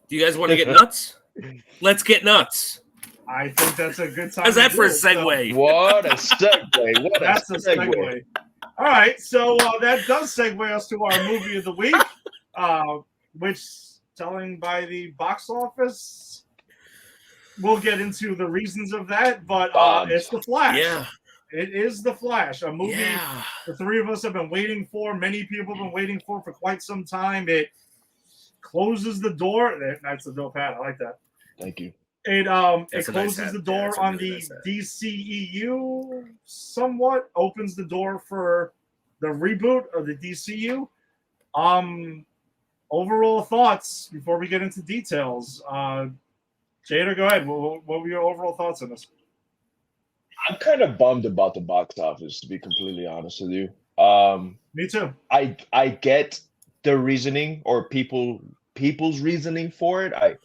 Do you guys want to get nuts? Let's get nuts. I think that's a good time. How's that to for a do it. So segue? What a segue! What that's a segue. All right, so that does segue us to our movie of the week, which, telling by the box office, we'll get into the reasons of that, but it's The Flash. Yeah. It is The Flash, a movie Yeah. the three of us have been waiting for. Many people have been waiting for quite some time. It closes the door. That's the dope hat. I like that. Thank you. It That's a closes nice the hat. door Yeah, that's a on really the nice hat. DCEU somewhat, opens the door for the reboot of the DCU. Overall thoughts before we get into details. Jada, go ahead. What were your overall thoughts on this? I'm kind of bummed about the box office, to be completely honest with you. Me too. I get the reasoning or people's reasoning for it. I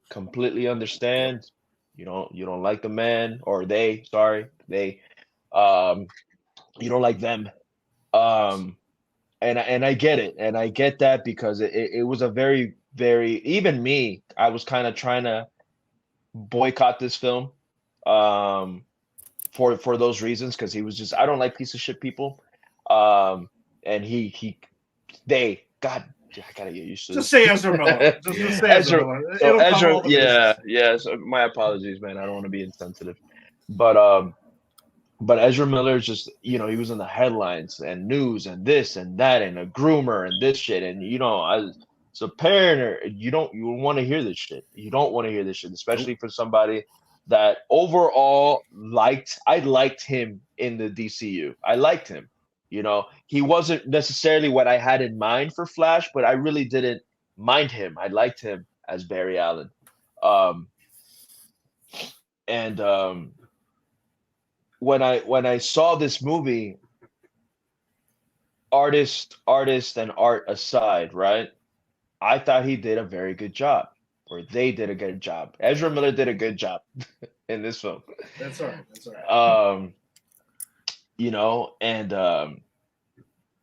completely understand. You don't like the man or they, sorry, they you don't like them. And I get it. And I get that because it was a very, very, even me, I was kind of trying to boycott this film for those reasons, because he was just, I don't like piece of shit people. And they, God, I gotta get used to Just this. say Ezra Miller. Just say Ezra, Miller. so It'll come Ezra, all the yeah, business. yeah. So my apologies, man. I don't want to be insensitive, but Ezra Miller is just, he was in the headlines and news and this and that and a groomer and this shit, and as a parent, or you want to hear this shit. You don't want to hear this shit, especially for somebody that overall I liked him in the DCU. I liked him. He wasn't necessarily what I had in mind for Flash, but I really didn't mind him. I liked him as Barry Allen. And when I saw this movie, artist and art aside, right? I thought he did a very good job, or they did a good job. Ezra Miller did a good job in this film. That's all right. That's all right. And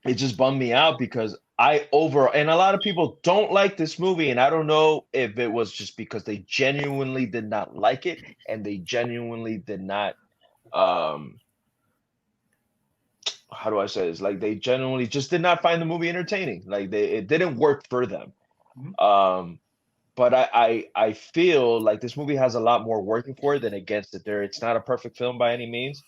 it just bummed me out because and a lot of people don't like this movie, and I don't know if it was just because they genuinely did not like it and they genuinely did not how do I say this? Like, they genuinely just did not find the movie entertaining. Like, it didn't work for them. But I feel like this movie has a lot more working for it than against it. It's not a perfect film by any means.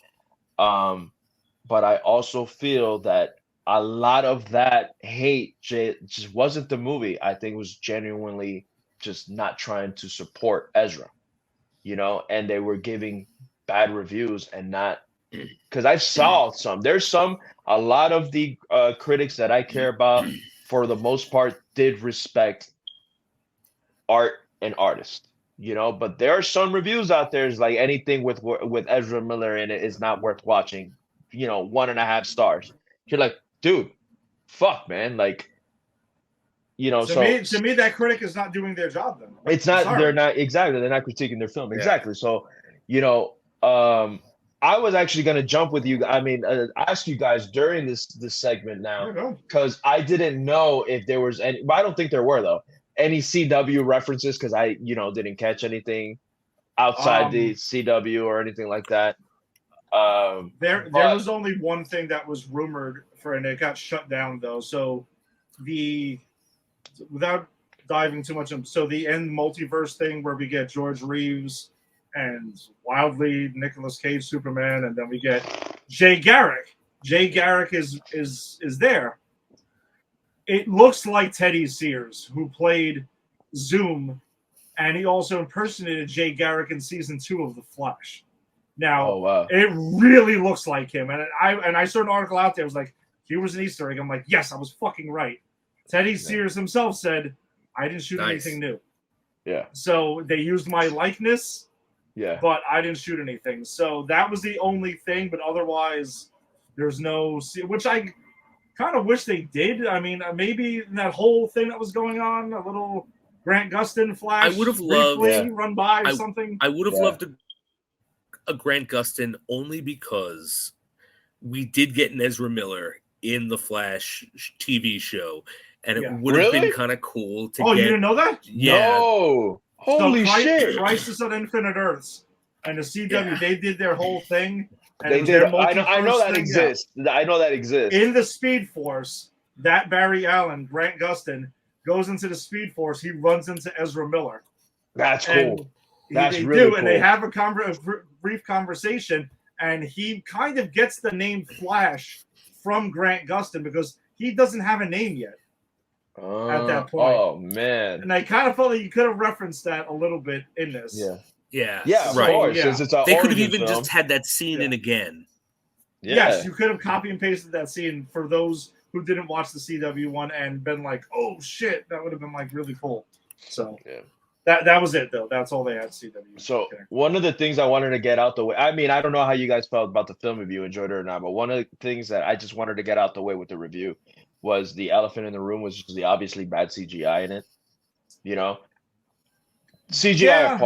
But I also feel that a lot of that hate just wasn't the movie. I think it was genuinely just not trying to support Ezra, and they were giving bad reviews and not, because I saw a lot of the critics that I care about, for the most part, did respect art and artist, but there are some reviews out there, is like anything with Ezra Miller in it is not worth watching, 1.5 stars. You're like, dude, fuck, man. Like, to me, that critic is not doing their job then. It's not, they're not critiquing their film. Exactly. So, I was actually going to jump with you. I mean, ask you guys during this segment now, because I didn't know if there was any, I don't think there were though, any CW references, because I, didn't catch anything outside the CW or anything like that. There was only one thing that was rumored and it got shut down though. So without diving too much into, so the end multiverse thing where we get George Reeves and wildly Nicolas Cage Superman, and then we get Jay Garrick. Jay Garrick is there. It looks like Teddy Sears, who played Zoom, and he also impersonated Jay Garrick in season 2 of The Flash. Now, It really looks like him, and I saw an article out there. It was like, here was an Easter egg. I'm like, yes, I was fucking right. Teddy Sears himself said, I didn't shoot anything new. Yeah. So they used my likeness. Yeah. But I didn't shoot anything. So that was the only thing. But otherwise, there's no, which I kind of wish they did. I mean, maybe that whole thing that was going on, a little Grant Gustin Flash. I would have loved run by or something. I would have loved a Grant Gustin, only because we did get an Ezra Miller in the Flash TV show, and it Yeah. would have been Really? kind of cool to Oh, get. you didn't know that? Yeah, No. Holy shit. Crisis on Infinite Earths and the CW, Yeah. they did their whole thing. And They it was did. their I know multiverse that thing, exists. I know that exists. In the Speed Force, that Barry Allen, Grant Gustin, goes into the Speed Force. He runs into Ezra Miller. That's And cool. That's they really do, and they cool. have a brief conversation, and he kind of gets the name Flash from Grant Gustin because he doesn't have a name yet at that point. Oh man. And I kind of felt like you could have referenced that a little bit in this. Yeah. yeah, Yeah, of right. course. Yeah. Since it's a They could have origin even film. just had that scene Yeah. in again. Yeah. Yes, you could have copy and pasted that scene for those who didn't watch the CW one and been like, "Oh shit," that would have been like really cool. So Yeah. that was it though. That's all they had CW. So Okay. one of the things I wanted to get out the way, I mean, I don't know how you guys felt about the film, if you enjoyed it or not, but one of the things that I just wanted to get out the way with the review was the elephant in the room, was the obviously bad CGI in it. You know, CGI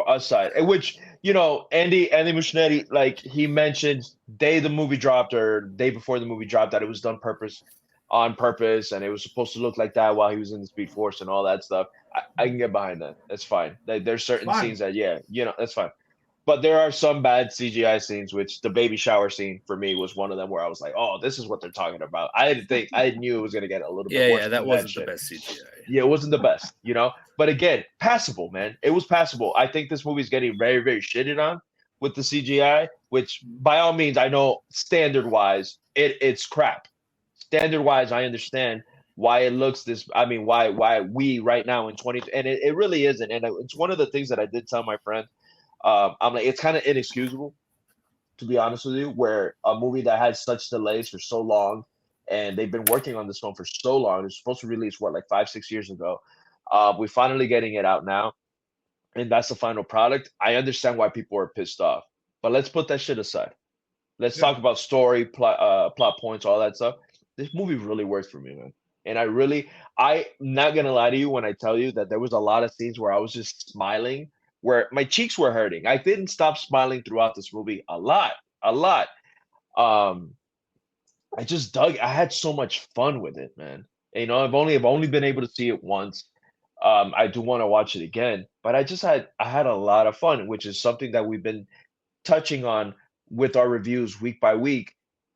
aside, which, you know, Andy Muschietti, like he mentioned the movie dropped or day before the movie dropped that it was done on purpose, and it was supposed to look like that while he was in the Speed Force and all that stuff. I can get behind that. That's fine. There's certain scenes that, yeah, you know, that's fine. But there are some bad CGI scenes, which the baby shower scene for me was one of them where I was like, oh, this is what they're talking about. I knew it was going to get a little bit worse. Yeah, that than wasn't the shit. best CGI. Yeah, it wasn't the best, you know? But again, passable, man. It was passable. I think this movie's getting very, very shitted on with the CGI, which by all means, I know standard-wise, it's crap. Standard-wise, I understand why it looks this. I mean, why we right now in 20, and it really isn't. And it's one of the things that I did tell my friend. I'm like, it's kind of inexcusable, to be honest with you, where a movie that had such delays for so long, and they've been working on this film for so long. It's supposed to release like 5-6 years ago. We're finally getting it out now, and that's the final product. I understand why people are pissed off, but let's put that shit aside. Let's talk about story, plot points, all that stuff. This movie really worked for me, man. And I'm not gonna lie to you when I tell you that there was a lot of scenes where I was just smiling, where my cheeks were hurting. I didn't stop smiling throughout this movie a lot. I just dug. I had so much fun with it, man. You know, I've only been able to see it once. I do want to watch it again, but I had a lot of fun, which is something that we've been touching on with our reviews week by week.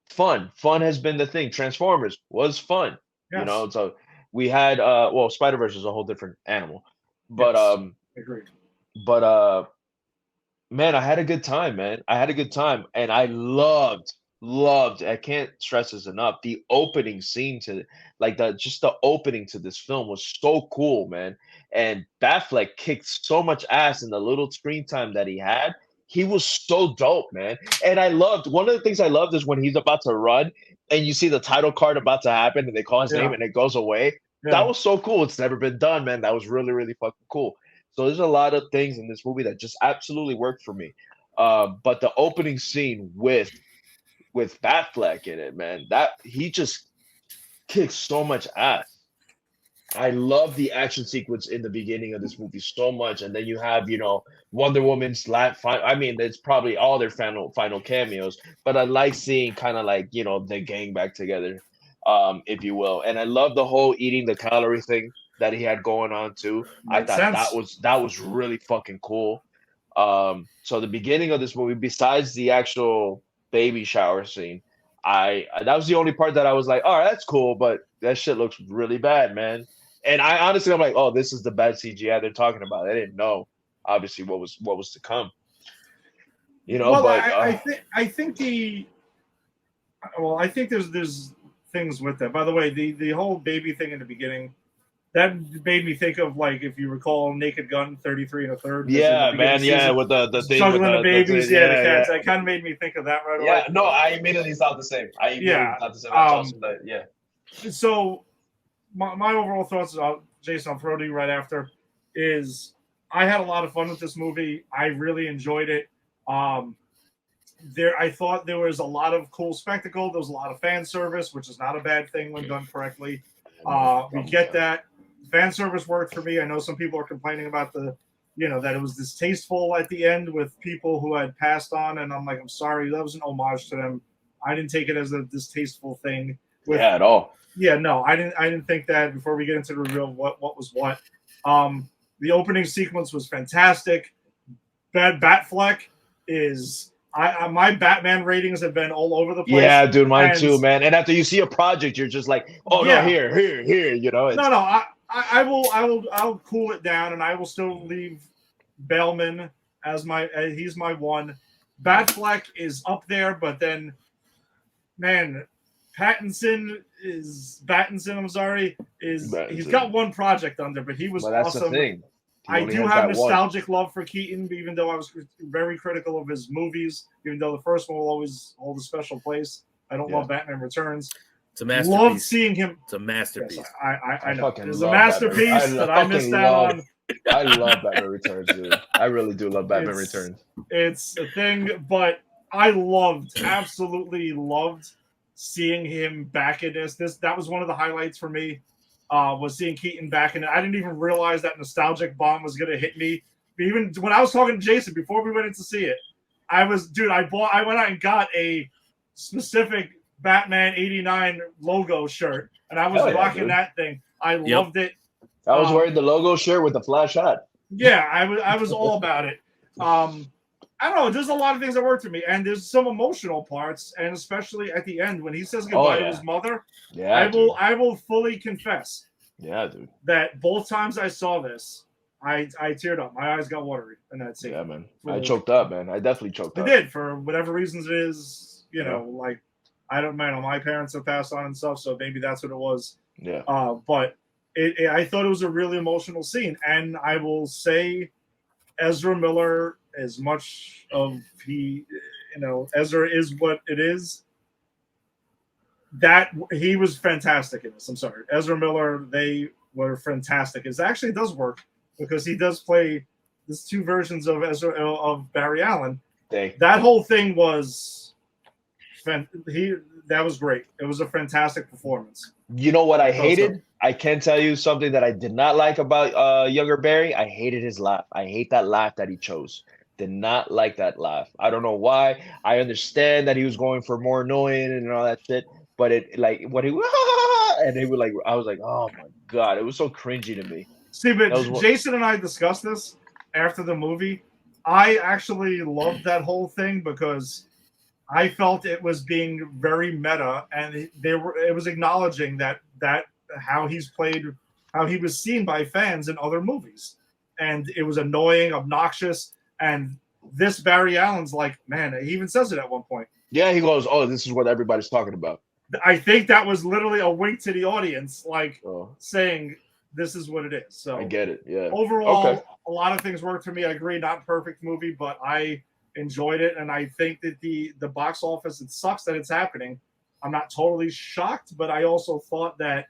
Fun has been the thing. Transformers was fun. Yes. You know, so we had Spider-Verse is a whole different animal. But Yes. Agreed. But man, I had a good time, man. I had a good time, and I loved. I can't stress this enough. The opening scene to the opening to this film was so cool, man. And Batfleck kicked so much ass in the little screen time that he had. He was so dope, man. And one of the things I loved is when he's about to run and you see the title card about to happen and they call his name and it goes away. Yeah. That was so cool. It's never been done, man. That was really, really fucking cool. So there's a lot of things in this movie that just absolutely worked for me. But the opening scene with Batfleck in it, man, that he just kicks so much ass. I love the action sequence in the beginning of this movie so much, and then you have, you know, Wonder Woman's I mean, it's probably all their final cameos, but I like seeing kind of like, you know, the gang back together, if you will. And I love the whole eating the calorie thing that he had going on too. I thought that was really fucking cool. So the beginning of this movie, besides the actual baby shower scene, that was the only part that I was like, all right, that's cool, but that shit looks really bad, man. And I'm like, oh, this is the bad CGI they're talking about. I didn't know, obviously, what was to come. You know, well, but I think there's things with that. By the way, the whole baby thing in the beginning, that made me think of, like, if you recall, Naked Gun 33 1/3. Yeah, man, yeah, with the thing, juggling the babies, the cats. Yeah. That kind of made me think of that right away. Yeah, no, I immediately thought the same. So my overall thoughts, Jason, I'll throw to you right after, is I had a lot of fun with this movie. I really enjoyed it. I thought there was a lot of cool spectacle. There was a lot of fan service, which is not a bad thing when done correctly. We get that. Fan service worked for me. I know some people are complaining about that it was distasteful at the end with people who had passed on, and I'm like, I'm sorry, that was an homage to them. I didn't take it as a distasteful thing. Yeah, at all. Yeah, no, I didn't think that before we get into the reveal what was what. The opening sequence was fantastic. Batfleck is my Batman ratings have been all over the place. Yeah, dude, mine and, too, man. And after you see a project, you're just like, oh Yeah. no, here, you know. It's, No, I'll cool it down, and I will still leave Bailman as he's my one. Batfleck is up there, but then, man, Pattinson. I'm sorry, he's got one project under, but he was But that's awesome. the thing. He I only do has have that one. nostalgic love for Keaton, even though I was very critical of his movies. Even though the first one will always hold a special place. I don't love Batman Returns. It's a masterpiece. Love seeing him. It's a masterpiece. Yes, I know. fucking It's a love masterpiece Batman. that I missed out on. I love Batman Returns, dude. I really do love Batman Returns. It's a thing, but I absolutely loved seeing him back in this. That was one of the highlights for me. Was seeing Keaton back in it. I didn't even realize that nostalgic bomb was going to hit me. Even when I was talking to Jason before we went in to see it, I went out and got a specific Batman '89 logo shirt, and I was rocking that thing. I loved it. I was wearing the logo shirt with the flash hat. Yeah, I was all about it. I don't know. There's a lot of things that work for me, and there's some emotional parts, and especially at the end when he says goodbye to his mother. Yeah, I will fully confess. Yeah, dude. That both times I saw this, I teared up. My eyes got watery in that scene. Yeah, man. I choked up, man. I definitely choked up. I did for whatever reasons it is. You know, like I don't know. My parents have passed on and stuff, so maybe that's what it was. Yeah. But I thought it was a really emotional scene, and I will say, Ezra Miller, as much of Ezra is what it is. That he was fantastic in this. I'm sorry, Ezra Miller. They were fantastic. It actually does work because he does play these two versions of Barry Allen. That whole thing was that was great. It was a fantastic performance. You know what I hated? I can tell you something that I did not like about younger Barry. I hated his laugh. I hate that laugh that he chose. Did not like that laugh. I don't know why. I understand that he was going for more annoying and all that shit, but it like when he and they were like, I was like, oh my god, it was so cringy to me. See, but Jason and I discussed this after the movie. I actually loved that whole thing because I felt it was being very meta, and it was acknowledging that how he was seen by fans in other movies, and it was annoying, obnoxious. And this Barry Allen's like, man, he even says it at one point. Yeah, he goes, oh, this is what everybody's talking about. I think that was literally a wink to the audience, like saying this is what it is. So I get it. Yeah. Overall, a lot of things worked for me. I agree, not a perfect movie, but I enjoyed it. And I think that the box office, it sucks that it's happening. I'm not totally shocked, but I also thought that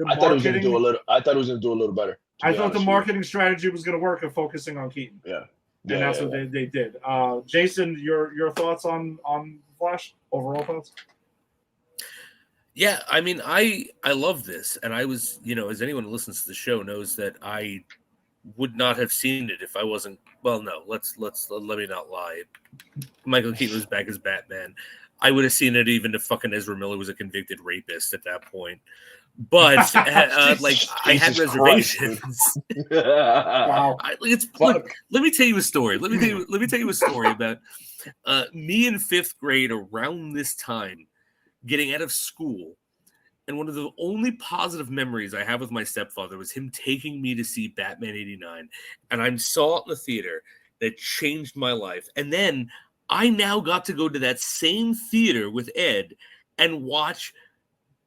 I thought it was going to do a little better. I thought the marketing strategy was going to work of focusing on Keaton. Yeah. And that's what they did. Jason, your thoughts on Flash? Overall thoughts? Yeah, I mean, I love this, and I was, as anyone who listens to the show knows that I would not have seen it if I wasn't. Well, no, let me not lie. Michael Keaton was back as Batman. I would have seen it even if fucking Ezra Miller was a convicted rapist at that point. But I had reservations. Wow. Let me tell you a story. Let me tell you a story about me in 5th grade around this time, getting out of school. And one of the only positive memories I have with my stepfather was him taking me to see Batman '89. And I saw it in the theater. That changed my life. And then I now got to go to that same theater with Ed and watch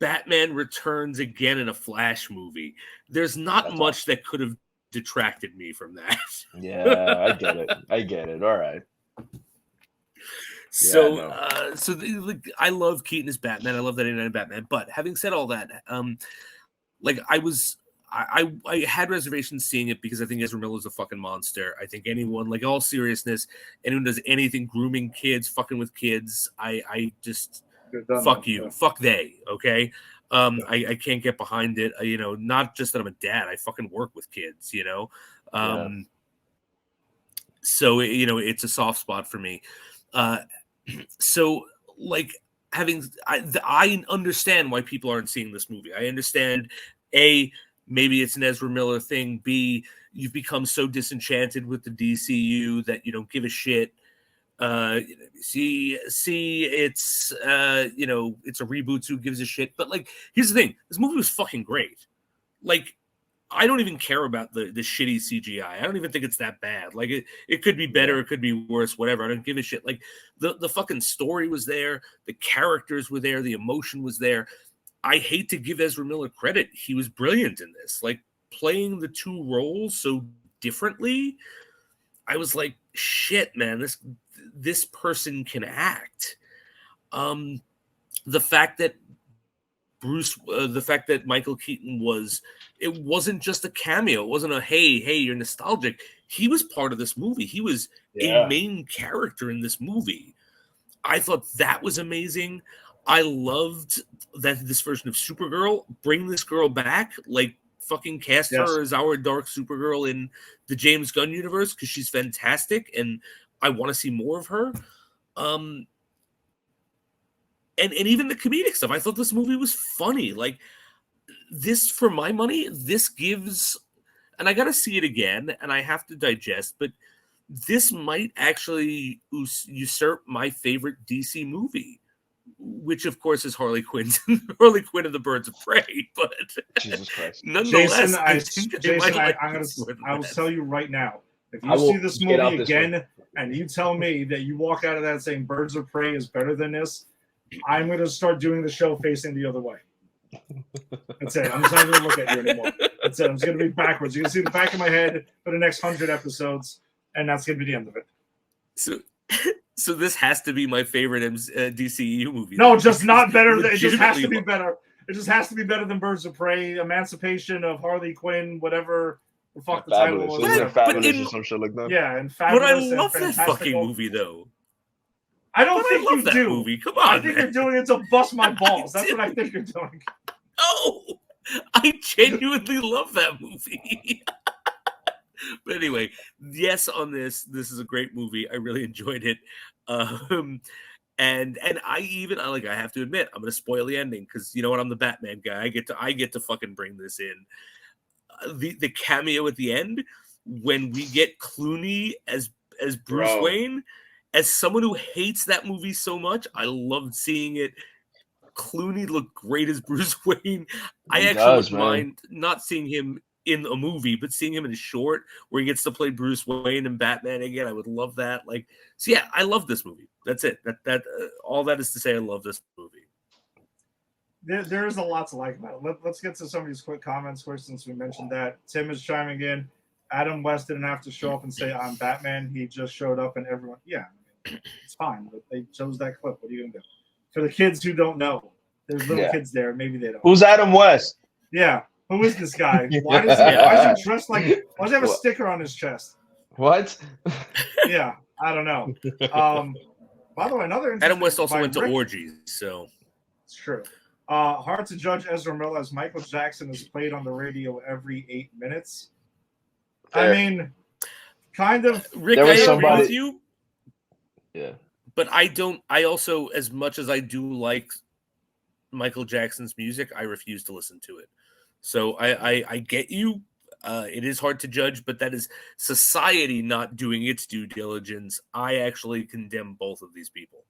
Batman Returns again in a Flash movie. There's not much that could have detracted me from that. Yeah, I get it. All right. So, I love Keaton as Batman. I love that '89 Batman. But having said all that, I had reservations seeing it because I think Ezra Miller is a fucking monster. I think anyone, like, all seriousness, anyone does anything grooming kids, fucking with kids, I just fuck you, fuck they. Okay. I can't get behind it. Not just that I'm a dad. I fucking work with kids. So it's a soft spot for me. So, like, I understand why people aren't seeing this movie. I understand A, maybe it's an Ezra Miller thing. B, you've become so disenchanted with the DCU that you don't give a shit. See, it's it's a reboot, so who gives a shit? But like, here's the thing: this movie was fucking great. Like, I don't even care about the shitty CGI. I don't even think it's that bad. Like, it could be better, it could be worse, whatever. I don't give a shit. Like, the fucking story was there, the characters were there, the emotion was there. I hate to give Ezra Miller credit. He was brilliant in this. Like, playing the two roles so differently, I was like, shit, man, this person can act. The fact that Michael Keaton it wasn't just a cameo. It wasn't a hey, you're nostalgic. He was part of this movie. He was a main character in this movie. I thought that was amazing. I loved that this version of Supergirl, bring this girl back, like fucking cast her as our Dark Supergirl in the James Gunn universe, because she's fantastic and I want to see more of her. And even the comedic stuff. I thought this movie was funny. Like, this, for my money, this gives, and I got to see it again and I have to digest, but this might actually usurp my favorite DC movie, which of course is Harley Quinn and the Birds of Prey. But Jesus Christ, nonetheless, I will tell you right now, if you see this movie again and you tell me that you walk out of that saying Birds of Prey is better than this, I'm going to start doing the show facing the other way. That's it. I'm just not going to look at you anymore. That's it. I'm just going to be backwards. You're going to see the back of my head for the next 100 episodes, and that's going to be the end of it. So this has to be my favorite DCEU movie. No, just not better. It just has to be better. It just has to be better than Birds of Prey, Emancipation of Harley Quinn, whatever the fuck the title was. Fabulous or some shit like that. Yeah, and Fabulous. But I love that fucking movie, though. I don't think you do. Movie. Come on, I think you're doing it to bust my balls. That's what I think you're doing. No, I genuinely love that movie. But anyway, yes, on this is a great movie. I really enjoyed it. And I have to admit, I'm going to spoil the ending because you know what? I'm the Batman guy. I get to fucking bring this in. The cameo at the end when we get Clooney as Bruce Wayne. As someone who hates that movie so much, I loved seeing it. Clooney looked great as Bruce Wayne. I actually wouldn't mind not seeing him in a movie, but seeing him in a short where he gets to play Bruce Wayne and Batman again. I would love that. Like, so yeah, I love this movie. That's it. All that is to say, I love this movie. There is a lot to like about it. Let's get to some of these quick comments first, since we mentioned that. Tim is chiming in. Adam West didn't have to show up and say I'm Batman. He just showed up and everyone, it's fine. But they chose that clip. What are you gonna do? For the kids who don't know, there's little kids there. Maybe they don't. Who's Adam West? Yeah. Who is this guy? Why is he dressed like? Why does he have a sticker on his chest? What? Yeah, I don't know. By the way, another Adam West also went to orgies, so it's true. Hard to judge Ezra Miller as Michael Jackson is played on the radio every 8 minutes. Fair. I mean, kind of. Rick, I agree with you. Yeah. But I don't. I also, as much as I do like Michael Jackson's music, I refuse to listen to it. So I get you. It is hard to judge, but that is society not doing its due diligence. I actually condemn both of these people.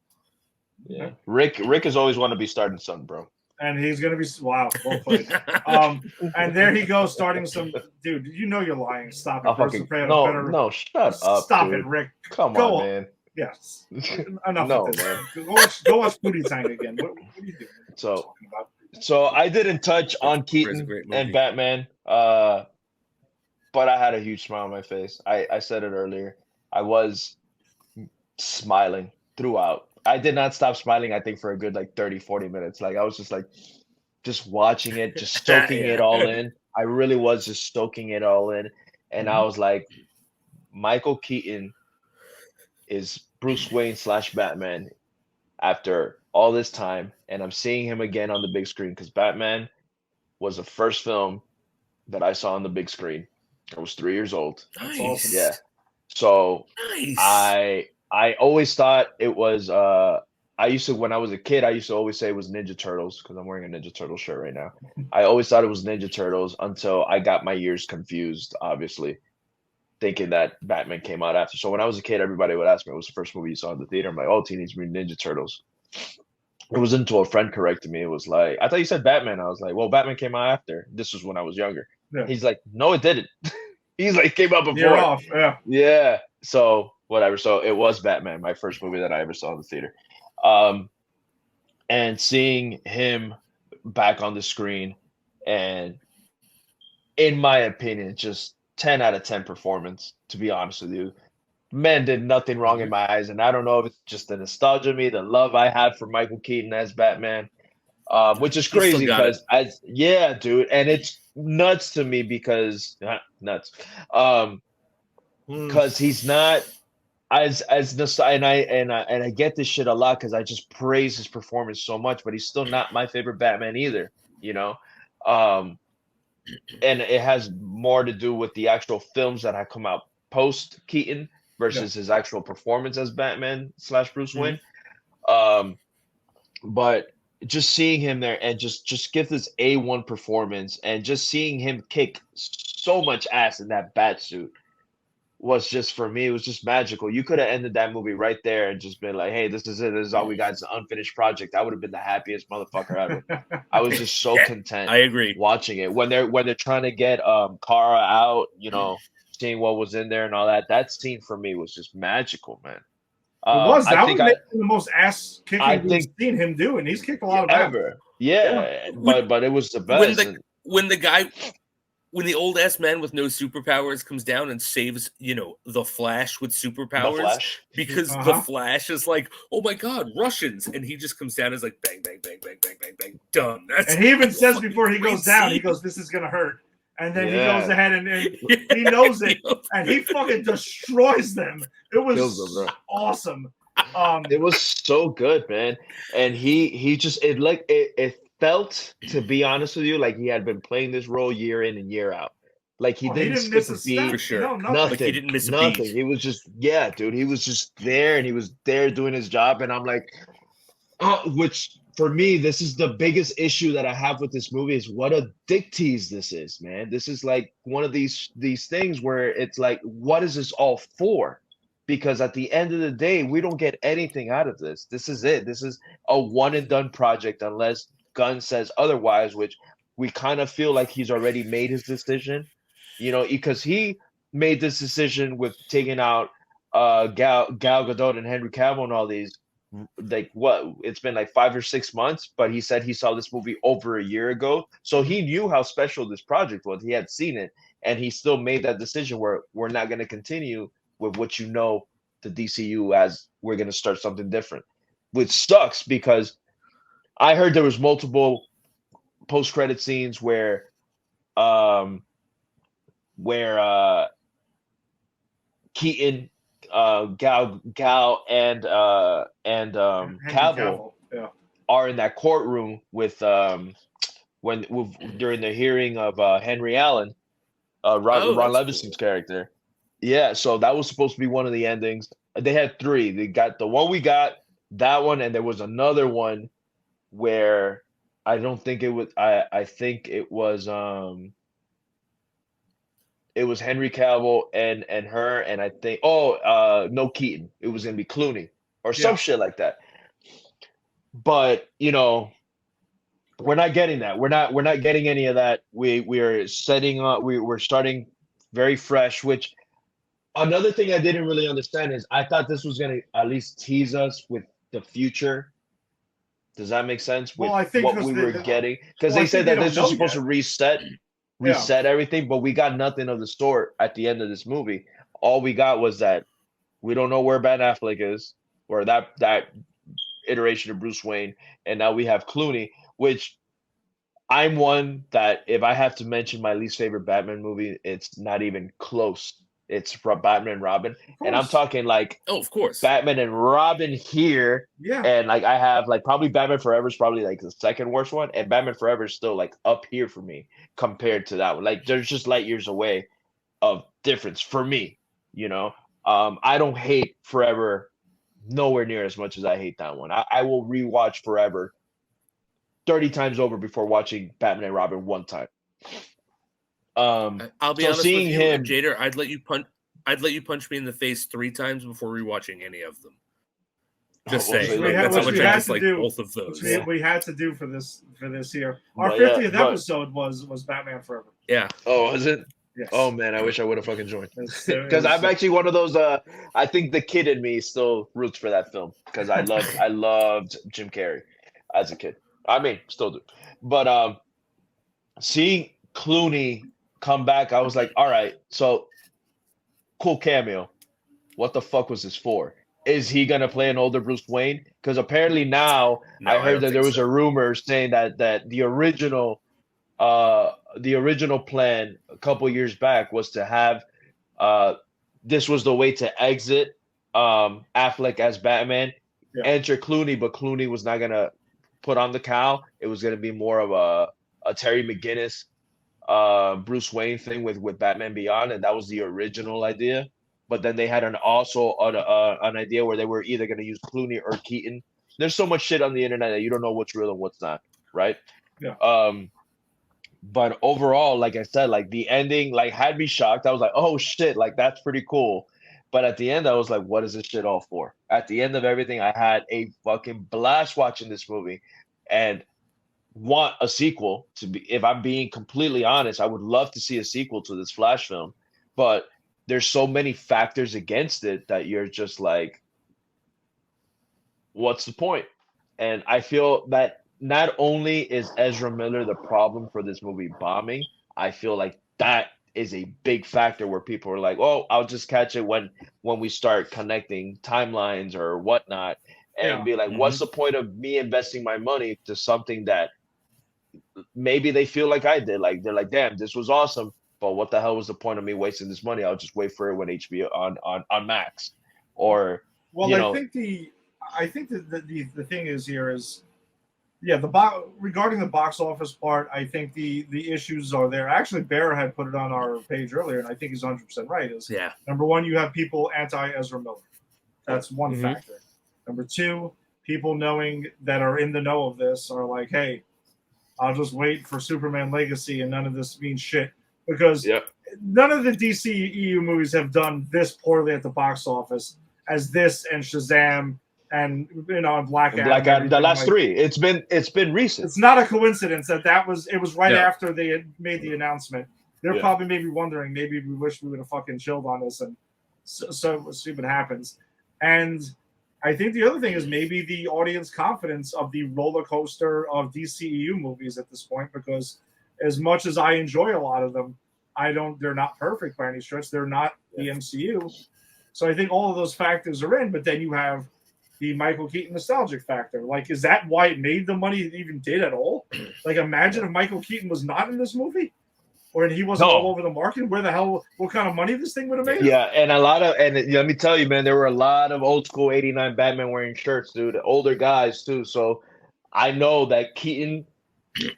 Yeah, Rick has always wanted to be starting something, bro. And he's gonna be well played. And there he goes, starting some dude. You know you're lying. Stop it. No, shut up. Stop dude. it, Rick. Come on, man. Yes. Enough of this. Man. Go watch Pootie Tang again. What are you doing? So I didn't touch on Keaton and Batman, but I had a huge smile on my face. I said it earlier. I was smiling throughout. I did not stop smiling, I think, for a good 30, 40 minutes. Like, I was just watching it, just stoking it all in. I really was just stoking it all in. And I was like, Michael Keaton is Bruce Wayne / Batman after all this time. And I'm seeing him again on the big screen because Batman was the first film that I saw on the big screen. I was 3 years old. Nice. Awesome. Yeah. So nice. I always thought it was I used to, when I was a kid, I used to always say it was Ninja Turtles because I'm wearing a Ninja Turtle shirt right now. I always thought it was Ninja Turtles until I got my years confused, obviously, thinking that Batman came out after. So when I was a kid, everybody would ask me, what was the first movie you saw in the theater? I'm like, oh, Teenage Mutant Ninja Turtles. It was until a friend corrected me. It was like, I thought you said Batman. I was like, well, Batman came out after. This was when I was younger. Yeah. He's like, no, it didn't. He's like, came out before. You're off. Yeah. Yeah. So whatever. So it was Batman, my first movie that I ever saw in the theater. And seeing him back on the screen, and in my opinion, just 10 out of 10 performance, to be honest with you. Man did nothing wrong in my eyes, and I don't know if it's just the nostalgia of me, the love I have for Michael Keaton as Batman, which is He still crazy got it. because, yeah, dude, and it's nuts to me because because he's not as and I get this shit a lot because I just praise his performance so much, but he's still not my favorite Batman either, you know. And it has more to do with the actual films that have come out post Keaton versus his actual performance as Batman / Bruce Wayne. But just seeing him there and just give this A1 performance, and just seeing him kick so much ass in that bat suit was just, for me, it was just magical. You could have ended that movie right there and just been like, hey, this is it. This is all we got. It's an unfinished project. I would have been the happiest motherfucker ever. I was just so content. I agree. Watching it when they're trying to get Kara out, you know, seeing what was in there and all that. That scene for me was just magical, man. It was. That was the most ass kicking we've seen him do, and he's kicked a lot of ever. Yeah, but it was the best. When the old ass man with no superpowers comes down and saves, you know, the Flash with superpowers, because the Flash is like, oh my god, Russians, and he just comes down and is like, bang, bang, bang, bang, bang, bang, bang, done. And he even says before he goes down, he goes, "This is gonna hurt," and then he goes ahead and he knows it, and he fucking destroys them. It was awesome. It was so good, man, and he just it felt, to be honest with you, like he had been playing this role year in and year out. Like he didn't miss a beat for sure. No, nothing. Like he didn't miss a beat. He was just, yeah, dude. He was just there, and he was there doing his job. And I'm like, which for me, this is the biggest issue that I have with this movie, is what a dick tease this is, man. This is like one of these things where it's like, what is this all for? Because at the end of the day, we don't get anything out of this. This is it. This is a one and done project, unless Gunn says otherwise, which we kind of feel like he's already made his decision, you know, because he made this decision with taking out Gal Gadot and Henry Cavill and all these, like, what, it's been like 5 or 6 months, but he said he saw this movie over a year ago, so he knew how special this project was. He had seen it, and he still made that decision where we're not going to continue with what, you know, the DCU, as we're going to start something different, which sucks because I heard there was multiple post-credit scenes where Keaton, Gal and Cavill are in that courtroom with during the hearing of Henry Allen, Ron Levinson's character. Yeah, so that was supposed to be one of the endings. They had 3. They got the one we got, that one, and there was another one where I don't think it was. I think it was Henry Cavill and her, and I think no Keaton. It was gonna be Clooney or some shit like that. But you know, we're not getting that. We're not getting any of that. We're setting up. We're starting very fresh. Which, another thing I didn't really understand is I thought this was gonna at least tease us with the future. Does that make sense? With I think what we were getting, because they said that this was supposed to reset everything, but we got nothing of the sort at the end of this movie. All we got was that we don't know where Ben Affleck is, or that iteration of Bruce Wayne, and now we have Clooney, which I'm one that, if I have to mention my least favorite Batman movie, it's not even close. It's from Batman and Robin, and I'm talking like, of course, Batman and Robin here, and like I have like probably Batman Forever is probably like the second worst one, and Batman Forever is still like up here for me compared to that one. Like there's just light years away of difference for me, you know. I don't hate Forever nowhere near as much as I hate that one. I will rewatch forever 30 times over before watching Batman and Robin one time. I'll be so honest seeing with you, him, Jader. I'd let you punch me in the face 3 times before rewatching any of them. Just well, saying, so like, like, that's how which much we I had dislike to do, both of those. we had to do for this year. Our But yeah, 50th but- episode was Batman Forever. Yeah. Oh, was it? Yes. Oh man, I wish I would have fucking joined. It Because was- I'm actually one of those. I think the kid in me still roots for that film because I loved Jim Carrey as a kid. I mean, still do. But seeing Clooney come back, I was like, all right, so cool cameo. What the fuck was this for? Is he gonna play an older Bruce Wayne? Because apparently now No, I don't heard that there think was so. a rumor saying that the original plan a couple years back was to have this was the way to exit Affleck as Batman, enter Clooney, but Clooney was not gonna put on the cowl. It was gonna be more of a Terry McGinnis Bruce Wayne thing with Batman Beyond, and that was the original idea. But then they had an idea where they were either going to use Clooney or Keaton. There's so much shit on the internet that you don't know what's real and what's not, right? Yeah. But overall, like I said, like the ending, like had me shocked. I was like, oh shit, like that's pretty cool. But at the end, I was like, what is this shit all for? At the end of everything, I had a fucking blast watching this movie, and want a sequel. To be, if I'm being completely honest, I would love to see a sequel to this Flash film, but there's so many factors against it that you're just like, what's the point? And I feel that not only is Ezra Miller the problem for this movie bombing, I feel like that is a big factor where people are like, oh, I'll just catch it when we start connecting timelines or whatnot, and be like, what's the point of me investing my money to something that maybe they feel like I did? Like, they're like, damn, this was awesome, but what the hell was the point of me wasting this money? I'll just wait for it when HBO on Max, or I think the thing is here is, regarding the box office part, I think the issues are there. Actually, Bear had put it on our page earlier, and I think he's 100% right. Is number one, you have people anti Ezra Miller. That's one factor. Number two, people knowing that are in the know of this are like, hey, I'll just wait for Superman Legacy, and none of this means shit. Because none of the DCEU movies have done this poorly at the box office as this and Shazam and Black Adam. The last three. It's been recent. It's not a coincidence that it was right after they had made the announcement. They're probably maybe wondering, maybe we wish we would have fucking chilled on this, and so stupid happens. And I think the other thing is maybe the audience confidence of the roller coaster of DCEU movies at this point, because as much as I enjoy a lot of them, they're not perfect by any stretch. They're not the MCU. So I think all of those factors are in, but then you have the Michael Keaton nostalgic factor. Like, is that why it made the money it even did at all? Like, imagine if Michael Keaton was not in this movie, or he wasn't all over the market. What kind of money this thing would have made? Yeah, and let me tell you, man, there were a lot of old school '89 Batman wearing shirts, dude. Older guys too. So I know that Keaton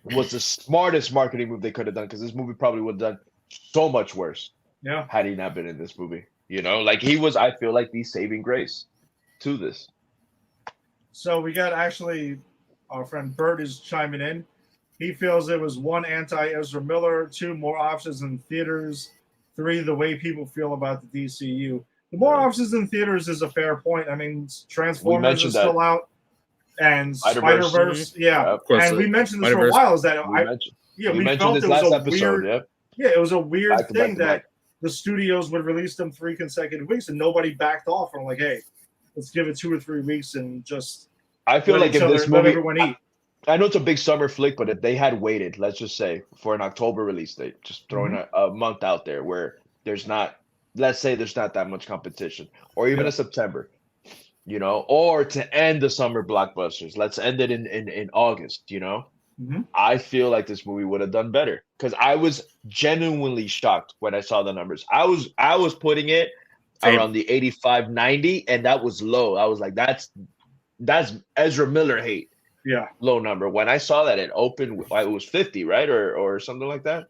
was the smartest marketing move they could have done, because this movie probably would have done so much worse. Yeah, had he not been in this movie. Like he was. I feel like the saving grace to this. So we got actually our friend Bert is chiming in. He feels it was 1, anti-Ezra Miller, 2, more options in theaters, 3, the way people feel about the DCU. The more options in theaters is a fair point. I mean, Transformers is still out, and Spider-Verse, of course. And we mentioned this for a while. Is that we mentioned this last episode. It was a weird thing that the studios would release them 3 consecutive weeks, and nobody backed off. And like, hey, let's give it 2 or 3 weeks and just. I feel like if this movie, everyone eat. I know it's a big summer flick, but if they had waited, let's just say, for an October release date, just throwing a month out there where there's not, let's say there's not that much competition, or even a September, or to end the summer blockbusters, let's end it in August, I feel like this movie would have done better, because I was genuinely shocked when I saw the numbers. I was putting it around the 85, 90, and that was low. I was like, that's Ezra Miller hate. Yeah, low number. When I saw that it opened, it was 50, right, or something like that.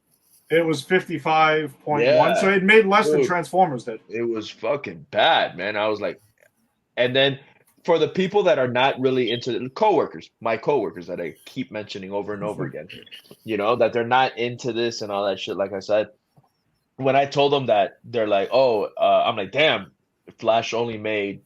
It was 55.1, so it made less than Transformers did. It was fucking bad, man. I was like, and then for the people that are not really into coworkers, my coworkers that I keep mentioning over and over again, that they're not into this and all that shit. Like I said, when I told them that, they're like, "Oh," I'm like, "Damn, Flash only made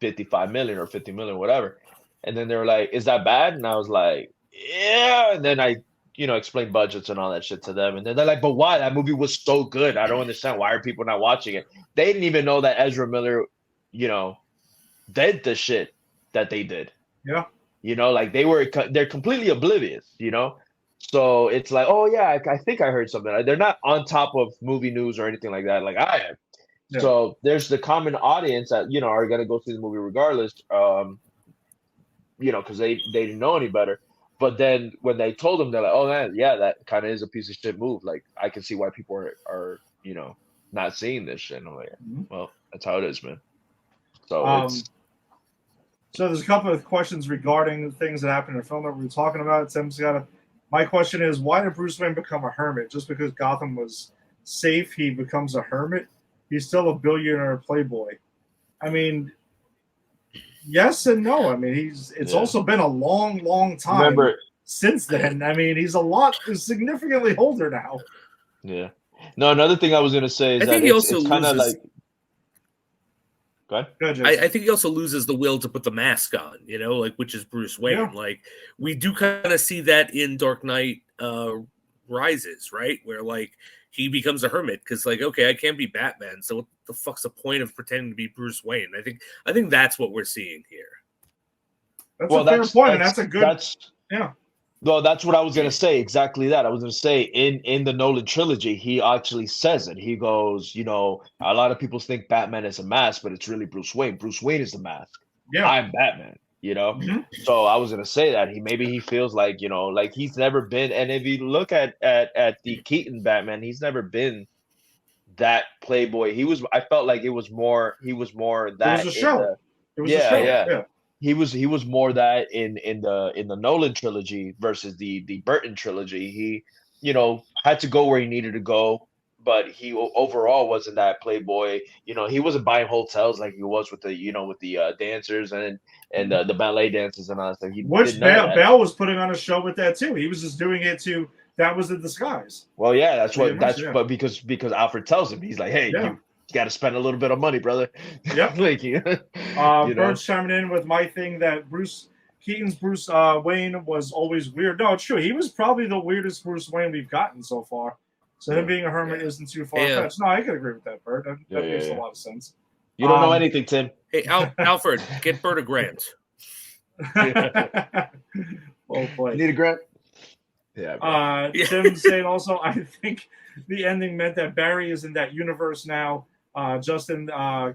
55 million or 50 million, whatever." And then they were like, "Is that bad?" And I was like, "Yeah." And then I, explained budgets and all that shit to them. And then they're like, "But why? That movie was so good. I don't understand. Why are people not watching it?" They didn't even know that Ezra Miller, did the shit that they did. Yeah. Like they're completely oblivious, So it's like, oh yeah, I think I heard something. They're not on top of movie news or anything like that, like I am. Yeah. So there's the common audience that are gonna go see the movie regardless, because they didn't know any better. But then when they told them, they're like, "Oh man, yeah, that kind of is a piece of shit move. Like I can see why people are not seeing this shit." And I'm like, well, that's how it is, man. So So there's a couple of questions regarding things that happened in the film that we were talking about. My question is, why did Bruce Wayne become a hermit? Just because Gotham was safe, he becomes a hermit? He's still a billionaire playboy. I mean, yes and no. I mean, it's also been a long, long time since then. I mean, he's significantly older now. Yeah. No, another thing I was going to say is I think he also it's kind of like... Go ahead, I think he also loses the will to put the mask on, which is Bruce Wayne. Yeah. Like we do kind of see that in Dark Knight Rises, right? Where like he becomes a hermit because like, okay, I can't be Batman, so what the fuck's the point of pretending to be Bruce Wayne? I think that's what we're seeing here. That's a fair point, and that's a good. Yeah. Well, that's what I was going to say. Exactly that. I was going to say in the Nolan trilogy, he actually says it. He goes, a lot of people think Batman is a mask, but it's really Bruce Wayne. Bruce Wayne is the mask. Yeah. I'm Batman, Mm-hmm. So I was going to say that maybe he feels like, like he's never been. And if you look at the Keaton Batman, he's never been that playboy. I felt like he was more that. It was a show. Yeah. He was more that in the Nolan trilogy versus the Burton trilogy. He, had to go where he needed to go, but he overall wasn't that playboy. He wasn't buying hotels like he was with the dancers and the ballet dancers and all that stuff. Which Bale was putting on a show with that too. He was just doing it that was the disguise. Well, yeah, but because Alfred tells him, he's like, hey, you got to spend a little bit of money, brother. Yep. Bird's chiming in with my thing that Keaton's Bruce Wayne was always weird. No, it's true. He was probably the weirdest Bruce Wayne we've gotten so far. So him being a hermit isn't too far-fetched. No, I could agree with that, Bird. That makes a lot of sense. You don't know anything, Tim. Hey, Alfred, get Bird a grant. Well played. You need a grant? Yeah. Tim saying also, I think the ending meant that Barry is in that universe now. Just in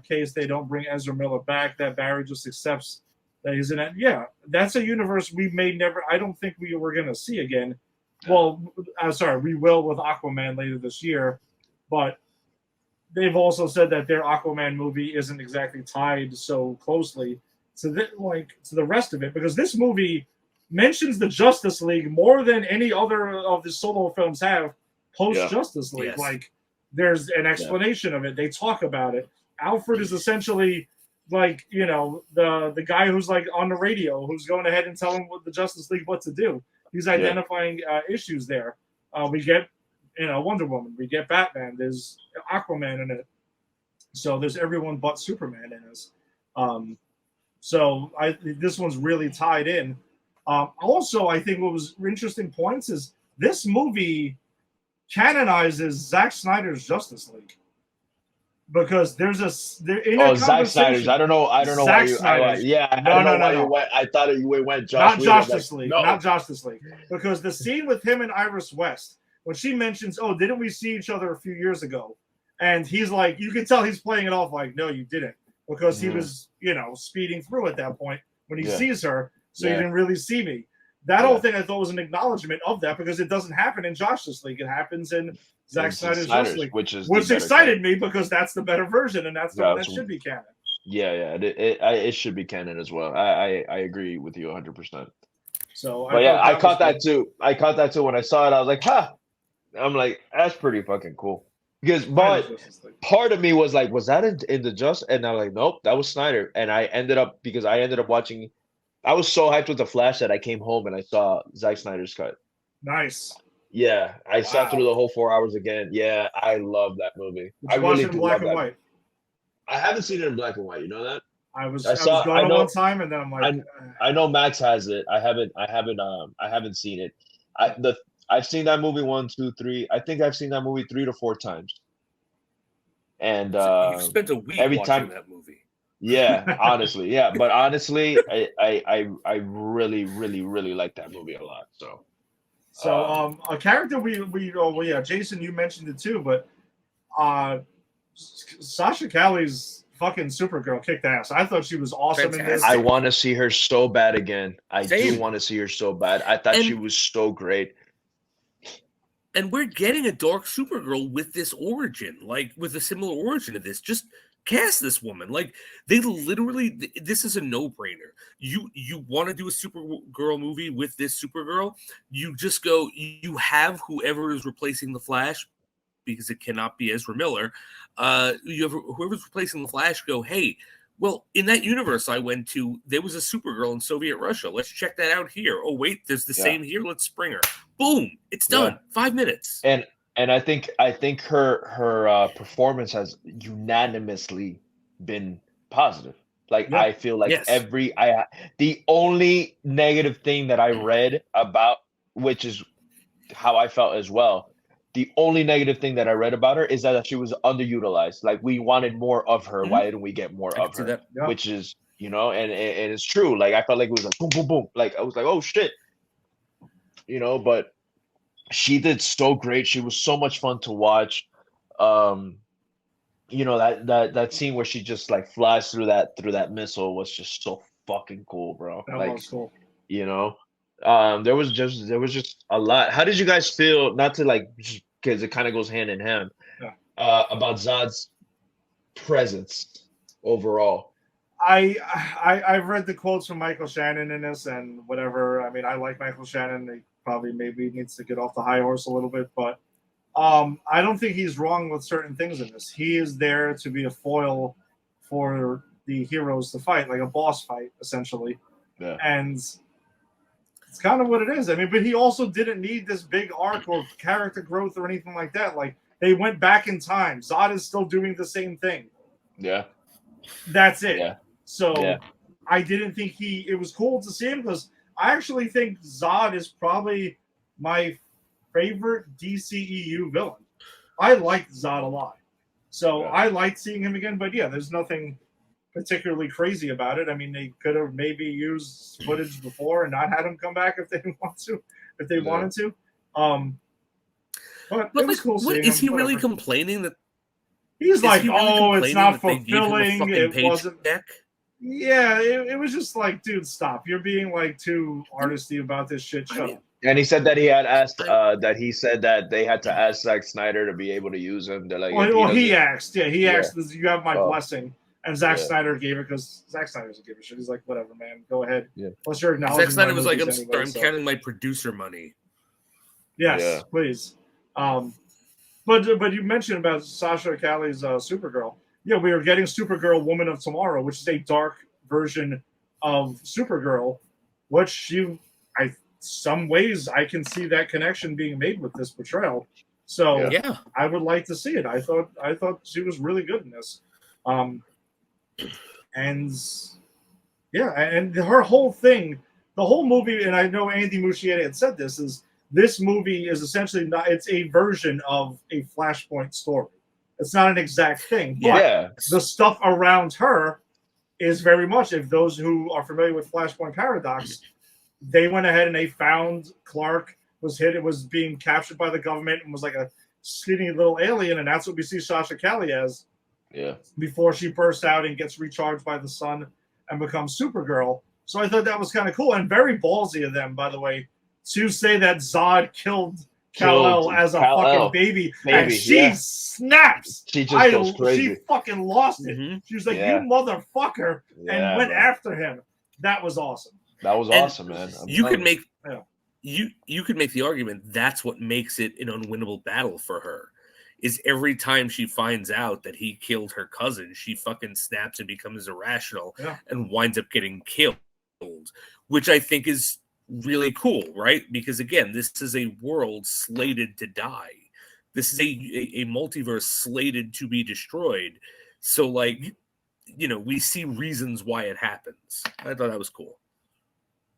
case they don't bring Ezra Miller back, that Barry just accepts that he's in it. Yeah, that's a universe I don't think we were going to see again. Well, we will with Aquaman later this year, but they've also said that their Aquaman movie isn't exactly tied so closely to the rest of it, because this movie mentions the Justice League more than any other of the solo films have post-Justice League. Yes. Like, there's an explanation of it. They talk about it. Alfred is essentially like, the guy who's like on the radio, who's going ahead and telling the Justice League what to do. He's identifying issues there. We get, Wonder Woman. We get Batman. There's Aquaman in it. So there's everyone but Superman in this. This one's really tied in. Also, I think what was interesting points is this movie canonizes Zack Snyder's Justice League, because there's Zack Snyder's. I don't know why you. I thought you went Not Justice League. Not Justice League. Because the scene with him and Iris West, when she mentions, "Oh, didn't we see each other a few years ago?" and he's like, you can tell he's playing it off like, "No, you didn't," because he was, speeding through at that point when he sees her. So you didn't really see me. That whole thing I thought was an acknowledgement of that, because it doesn't happen in Justice League. It happens in Zack Snyder's Justice League, which excited me, because that's the better version, and that's the one that should be canon. Yeah, it should be canon as well. I agree with you 100%. So, I caught that too. I caught that too when I saw it. I was like, "Huh!" I'm like, "That's pretty fucking cool." Because Snyder's but Justice League. part of me was like, was that in the just? And I'm like, nope, that was Snyder. And I ended up watching. I was so hyped with the Flash that I came home and I saw Zack Snyder's cut. Nice. Yeah, I sat through Wow. the whole 4 hours again. Yeah, I love that movie. Did I you watch really it in do black love and that. white? I haven't seen it in black and white. You know that? I was I saw. I going to know. one time, and then I'm like, I know Max has it. I haven't seen it. I've seen that movie 1, 2, 3. I think I've seen that movie 3 to 4 times. And So you spent a week every watching time, that movie. yeah, honestly, yeah. But honestly, I really, really, really like that movie a lot. So a character Jason, you mentioned it too, but Sasha Calle's fucking Supergirl kicked ass. I thought she was awesome in this. I want to see her so bad again. I do Same. want to see her so bad. I thought she was so great. And we're getting a dark Supergirl with this origin, like with a similar origin to this. Just cast this woman. Like they literally, this is a no-brainer. You want to do a Supergirl movie with this Supergirl? You just go. You have whoever is replacing the Flash, because it cannot be Ezra Miller. You have whoever's replacing the Flash. Go, hey. Well, in that universe I went to, there was a Supergirl in Soviet Russia. Let's check that out here. Oh, wait, there's the same here. Let's spring her. Boom. It's done. 5 minutes. And I think her performance has unanimously been positive. Like I feel like the only negative thing that I read about, which is how I felt as well, the only negative thing that I read about her is that she was underutilized. Like we wanted more of her. Why didn't we get more of her? Which is, and it's true. Like I felt like it was like boom, boom, boom. Like I was like, oh shit. But she did so great. She was so much fun to watch. That scene where she just like flies through that missile was just so fucking cool, bro. That was cool. There was just a lot. How did you guys feel? Not to like, because it kind of goes hand in hand. About Zod's presence overall. I've read the quotes from Michael Shannon in this and whatever. I mean, I like Michael Shannon. He probably maybe needs to get off the high horse a little bit, but I don't think he's wrong with certain things in this. He is there to be a foil for the heroes to fight, like a boss fight, essentially. Yeah. And it's kind of what it is. I mean, but he also didn't need this big arc or character growth or anything like that. Like, they went back in time. Zod is still doing the same thing. Yeah. That's it. Yeah. So I didn't think it was cool to see him because I actually think Zod is probably my favorite DCEU villain. I liked Zod a lot. So I liked seeing him again, but there's nothing particularly crazy about it. I mean, they could have maybe used footage before and not had him come back if they wanted to. But it was cool seeing him. Is he really complaining that he's like, oh, it's not fulfilling. It wasn't. Yeah, it was just like, dude, stop. You're being like too artisty about this shit. Shut up. And he said that he had asked that they had to ask Zack Snyder to be able to use him. They're like, he asked. Yeah, he asked, you have my blessing. And Zack Snyder gave it because Zack Snyder doesn't give a shit. He's like, whatever, man, go ahead. Yeah. Plus, you're acknowledging. Zack Snyder was like, I'm counting my producer money. Yes, please. But you mentioned about Sasha Calle's Supergirl. Yeah, we are getting Supergirl Woman of Tomorrow, which is a dark version of Supergirl, which some ways I can see that connection being made with this portrayal. So I would like to see it. I thought she was really good in this. And her whole thing, the whole movie, and I know Andy Muschietti had said this movie is essentially it's a version of a Flashpoint story. It's not an exact thing, but the stuff around her is very much, if those who are familiar with Flashpoint Paradox, they went ahead and they found Clark was being captured by the government and was like a skinny little alien, and that's what we see Sasha Calle as. Yeah. Before she bursts out and gets recharged by the sun and becomes Supergirl. So I thought that was kind of cool and very ballsy of them, by the way, to say that Zod killed Kal-El as a fucking baby. And she snaps. She just goes crazy. She fucking lost it. Mm-hmm. She was like, you motherfucker, and went after him. That was awesome. That was awesome, man. You could make you could make the argument that's what makes it an unwinnable battle for her. is every time she finds out that he killed her cousin, she fucking snaps and becomes irrational and winds up getting killed, which I think is really cool, right? Because again, this is a world slated to die. This is a multiverse slated to be destroyed. So, like, you know, we see reasons why it happens. I thought that was cool.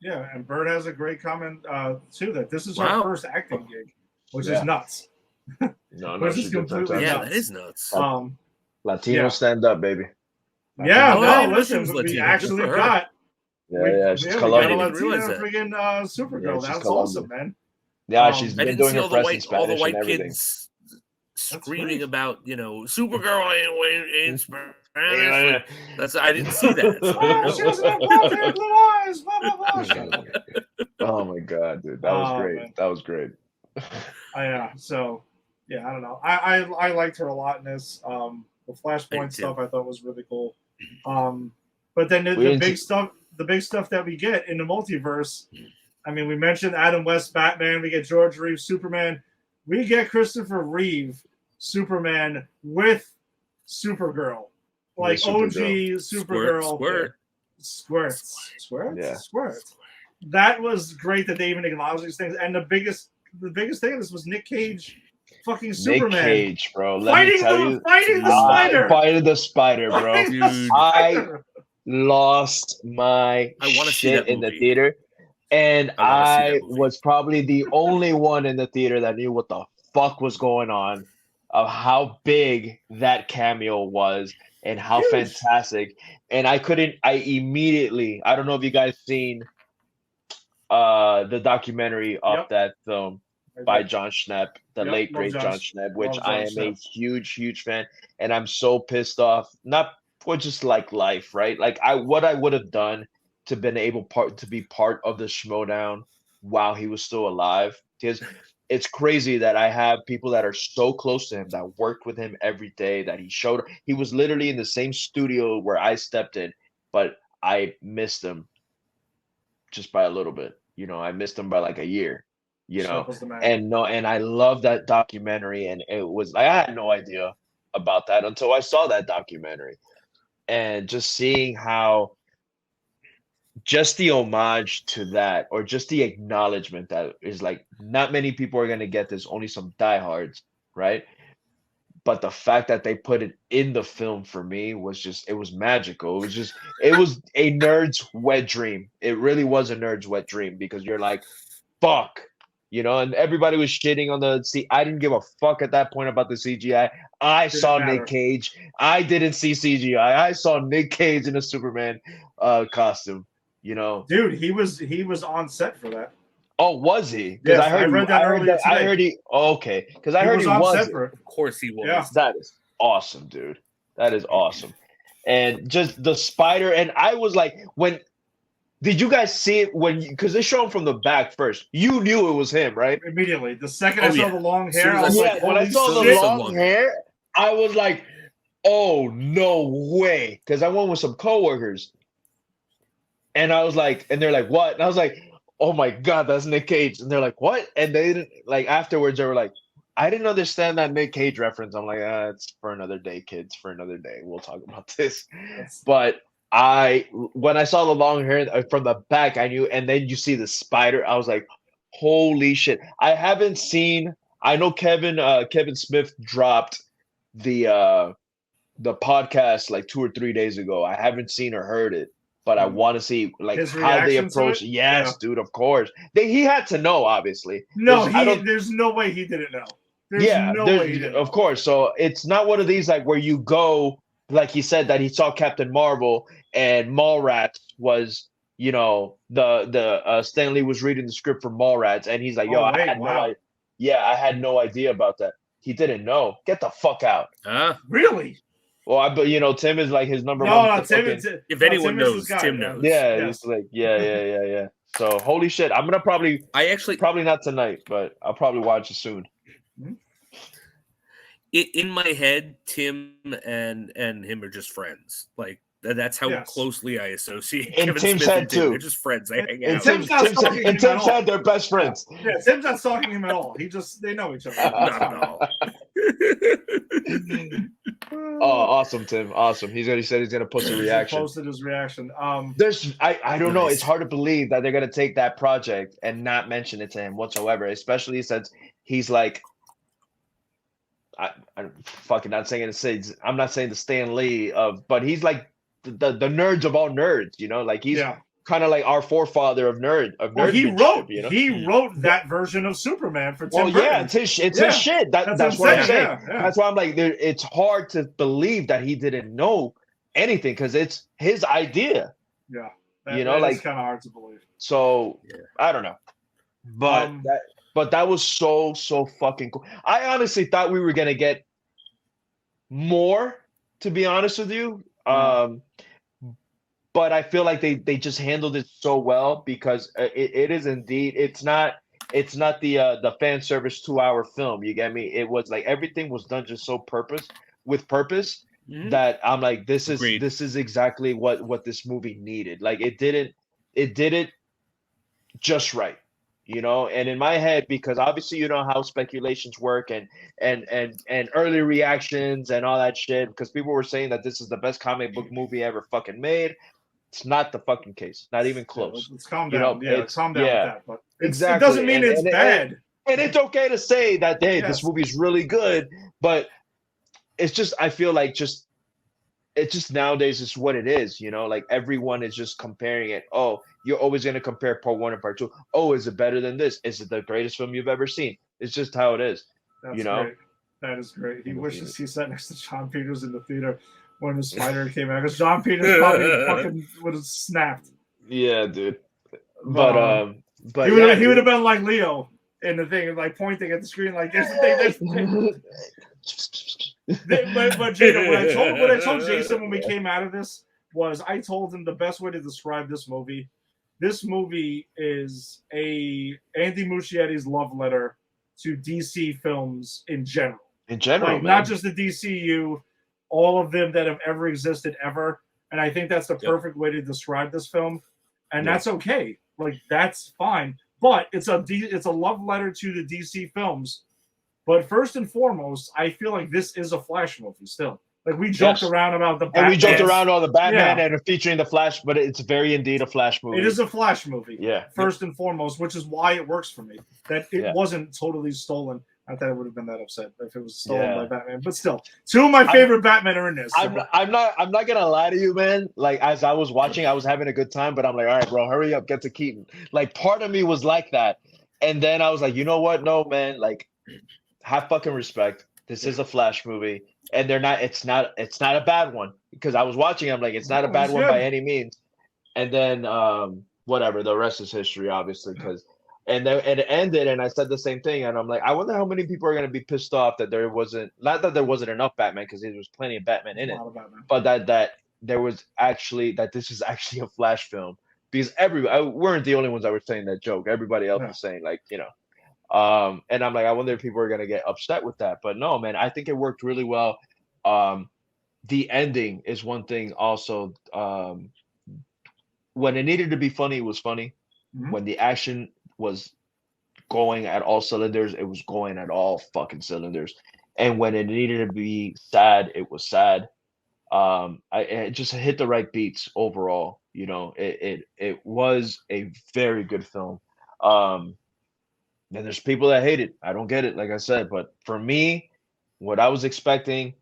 Yeah, and Bird has a great comment too, that this is her first acting gig, which is nuts. No, Which is completely yeah, nuts. that is nuts. Latino stand up, baby. Yeah, Oh, no, listen, Latino. we actually got. She's we got a Colombian. Latina friggin' Supergirl. Yeah, That's Colombian. awesome, man. Yeah, she's I been didn't doing see her all the press in white Spanish and everything. kids screaming about, you know, Supergirl in Spanish. That's I didn't see that. So She doesn't have blonde blue eyes. Blah blah blah. Oh my god, dude, that was great. Man. That was great. Yeah. So, yeah, I don't know. I liked her a lot in this. The Flashpoint stuff I thought was really cool. But then the big stuff that we get in the multiverse. I mean, we mentioned Adam West Batman. We get George Reeves Superman. We get Christopher Reeve Superman with Supergirl, like OG Supergirl. Squirt. That was great that they even acknowledged these things. And the biggest thing of this was Nick Cage, fucking Superman. Nick Cage, bro. Fighting the spider. Fighting the spider, bro. Dude. I lost my shit in the theater. And I was probably the only one in the theater that knew what the fuck was going on, of how big that cameo was and how fantastic. And I immediately, I don't know if you guys seen the documentary of that film by John Schnepp, the late great John Schnepp, which I am a huge fan. And I'm so pissed off, not for just like life, right? Like what I would have done to been able to be part of the Schmodown while he was still alive. Because it's crazy that I have people that are so close to him, that worked with him every day, that he was literally in the same studio where I stepped in, but I missed him just by a little bit. You know, I missed him by like a year, you know, and I love that documentary. And it was like, I had no idea about that until I saw that documentary, and just seeing how just the homage to that, or just the acknowledgement that is like, not many people are going to get this, only some diehards, right? But the fact that they put it in the film for me was just, it was magical. It was a nerd's wet dream. It really was a nerd's wet dream, because you're like, fuck, you know, and everybody was shitting on I didn't give a fuck at that point about the CGI. I saw Nick Cage. I didn't see CGI. I saw Nick Cage in a Superman costume. You know, dude, he was on set for that. Oh, was he? Because yes, I read that earlier today. I heard he. Oh, okay, because I heard he was. Set for it. Of course he was. Yeah. That is awesome, dude. That is awesome. And just the spider, and I was like, did you guys see it because they show him from the back first? You knew it was him, right? Immediately. The second I saw the long hair, I was like, when I saw the long hair, I was like, oh no way, because I went with some coworkers. And I was like, and they're like, what? And I was like, oh my God, that's Nick Cage. And they're like, what? And they didn't, like, afterwards, they were like, I didn't understand that Nick Cage reference. I'm like, it's for another day, kids, for another day. We'll talk about this. But when I saw the long hair from the back, I knew, and then you see the spider, I was like, holy shit. I know Kevin Smith dropped the podcast like 2 or 3 days ago. I haven't seen or heard it. But I want to see like how they approach it. Yes, dude, of course. He had to know, obviously. No, there's no way he didn't know. There's no way he didn't know. Of course. So it's not one of these like where you go, like he said that he saw Captain Marvel and Mallrats was, you know, the Stan Lee was reading the script for Mallrats, and he's like, yo, I had no idea about that. He didn't know. Get the fuck out. Really? Well, but you know, Tim is like his number one. No, if anyone knows, Tim knows. Yeah, he's like, yeah. So holy shit, I'm gonna probably not tonight, but I'll probably watch it soon. In my head, Tim and him are just friends. Like that's how closely I associate. And Kevin Tim's Smith head and too. They're just friends. They hang out. Tim's head, they're best friends. Yeah, Tim's not stalking him at all. They know each other. Not at all. Oh, awesome, Tim. Awesome. He said he's gonna post a He reaction. posted his reaction. I don't know. Nice. It's hard to believe that they're gonna take that project and not mention it to him whatsoever, especially since he's like, I'm fucking not saying I'm not saying the Stan Lee but he's like the nerds of all nerds, you know, like he's kind of like our forefather of nerd. Well, he nerdmanship, he wrote that version of Superman for Tim Well, Burton. yeah, it's his shit. That's what I'm saying. Yeah. That's why I'm like, it's hard to believe that he didn't know anything because it's his idea. Yeah, like kind of hard to believe. So I don't know, but that was so fucking cool. I honestly thought we were gonna get more, to be honest with you. But I feel like they just handled it so well because it is indeed it's not the fan service 2-hour film. You get me? It was like everything was done just so purpose that I'm like this is exactly what this movie needed. Like it did it just right, you know. And in my head, because obviously you know how speculations work and early reactions and all that shit, because people were saying that this is the best comic book movie ever fucking made. It's not the fucking case. Not even close. Let's calm down. Let's calm down with that. But exactly. It doesn't mean it's bad. And it's okay to say that, hey, this movie's really good, but it's just, I feel like it's just nowadays is what it is, you know, like everyone is just comparing it. Oh, you're always going to compare part 1 and part 2. Oh, is it better than this? Is it the greatest film you've ever seen? It's just how it is. That's you know? Great. That is great. He wishes he sat next to John Peters in the theater when the Spider came out, because John Peters probably fucking would have snapped. Yeah, dude. But he would have been like Leo in the thing, like pointing at the screen, like there's the thing. But Jada, what I told Jason when we came out of this was I told him the best way to describe this movie. This movie is a Andy Muschietti's love letter to DC films in general. In general, like, not just the DCU, all of them that have ever existed ever. And I think that's the perfect way to describe this film. And that's okay. Like, that's fine. But it's a love letter to the DC films. But first and foremost, I feel like this is a Flash movie still. Like, we joked around about the Batman. And we joked around on the Batman and featuring the Flash, but it's very indeed a Flash movie. It is a Flash movie. Yeah. First and foremost, which is why it works for me. That it wasn't totally stolen. I thought I would have been that upset if it was stolen by Batman. But still, 2 of my favorite Batman are in this. So. I'm not gonna lie to you, man. Like, as I was watching, I was having a good time, but I'm like, all right, bro, hurry up, get to Keaton. Like, part of me was like that. And then I was like, you know what? No, man, like, have fucking respect. This is a Flash movie. And it's not a bad one. Because I was watching, I'm like, it's not a bad one by any means. And then whatever, the rest is history, obviously, and it ended, and I said the same thing, and I'm like, I wonder how many people are gonna be pissed off that there wasn't enough Batman, because there was plenty of Batman in it, but that there was actually this is actually a Flash film, because we weren't the only ones that were saying that joke. Everybody else was saying, like, you know, and I'm like, I wonder if people are gonna get upset with that, but no, man, I think it worked really well. The ending is one thing also. When it needed to be funny, it was funny. Mm-hmm. When the action was going at all cylinders, it was going at all fucking cylinders. And when it needed to be sad, it was sad. It just hit the right beats overall. You know, it was a very good film. And there's people that hate it. I don't get it, like I said. But for me, what I was expecting,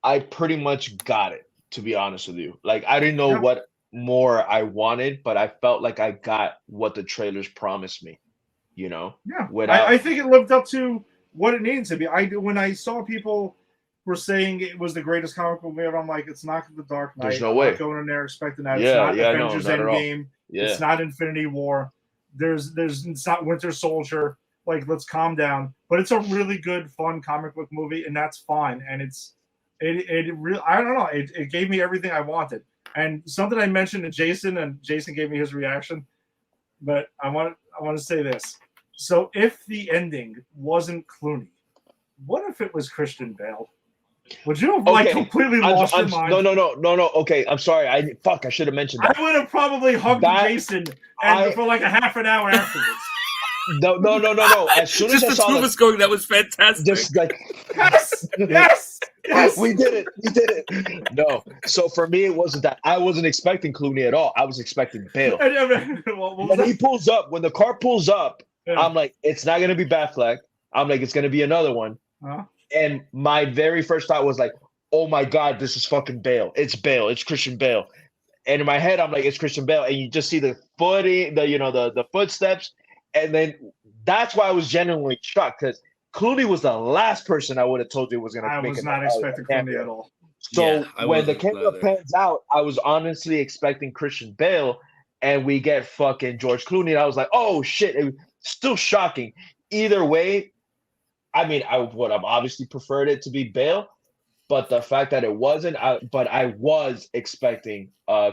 I pretty much got it, to be honest with you. Like, I didn't know what more I wanted, but I felt like I got what the trailers promised me, you know? Yeah. I think it lived up to what it needed to be. When I saw people were saying it was the greatest comic book ever, I'm like, it's not The Dark Knight. There's no way. I'm not going in there expecting that. It's not Avengers Endgame. It's not Infinity War. It's not Winter Soldier. Like, let's calm down. But it's a really good, fun comic book movie, and that's fine. And it really, I don't know. It gave me everything I wanted. And something I mentioned to Jason, and Jason gave me his reaction, but I want to say this. So if the ending wasn't Clooney, what if it was Christian Bale? Would you have completely lost your mind? No. Okay, I'm sorry. I should have mentioned that. I would have probably hugged Jason for like a half an hour afterwards. No. As soon as Just I the saw two of us going, that was fantastic. just like Yes. we did it. No, so for me, it wasn't that. I wasn't expecting Clooney at all. I was expecting Bale. What was When that? he pulls up, when the car pulls up, Yeah. I'm like, it's not gonna be Batfleck. I'm like, it's gonna be another one. Huh? And my very first thought was like, oh my God, this is fucking Bale. It's Bale. It's Christian Bale. And in my head, I'm like, it's Christian Bale. And you just see the footing, the footsteps. And then that's why I was genuinely shocked, because Clooney was the last person I would have told you was going to I make was it. not expecting Clooney at all. So Yeah, I when the wasn't camera either. pans out, I was honestly expecting Christian Bale, and we get fucking George Clooney. And I was like, oh shit. It was still shocking. Either way, I mean, I would have obviously preferred it to be Bale, but the fact that it wasn't, but I was expecting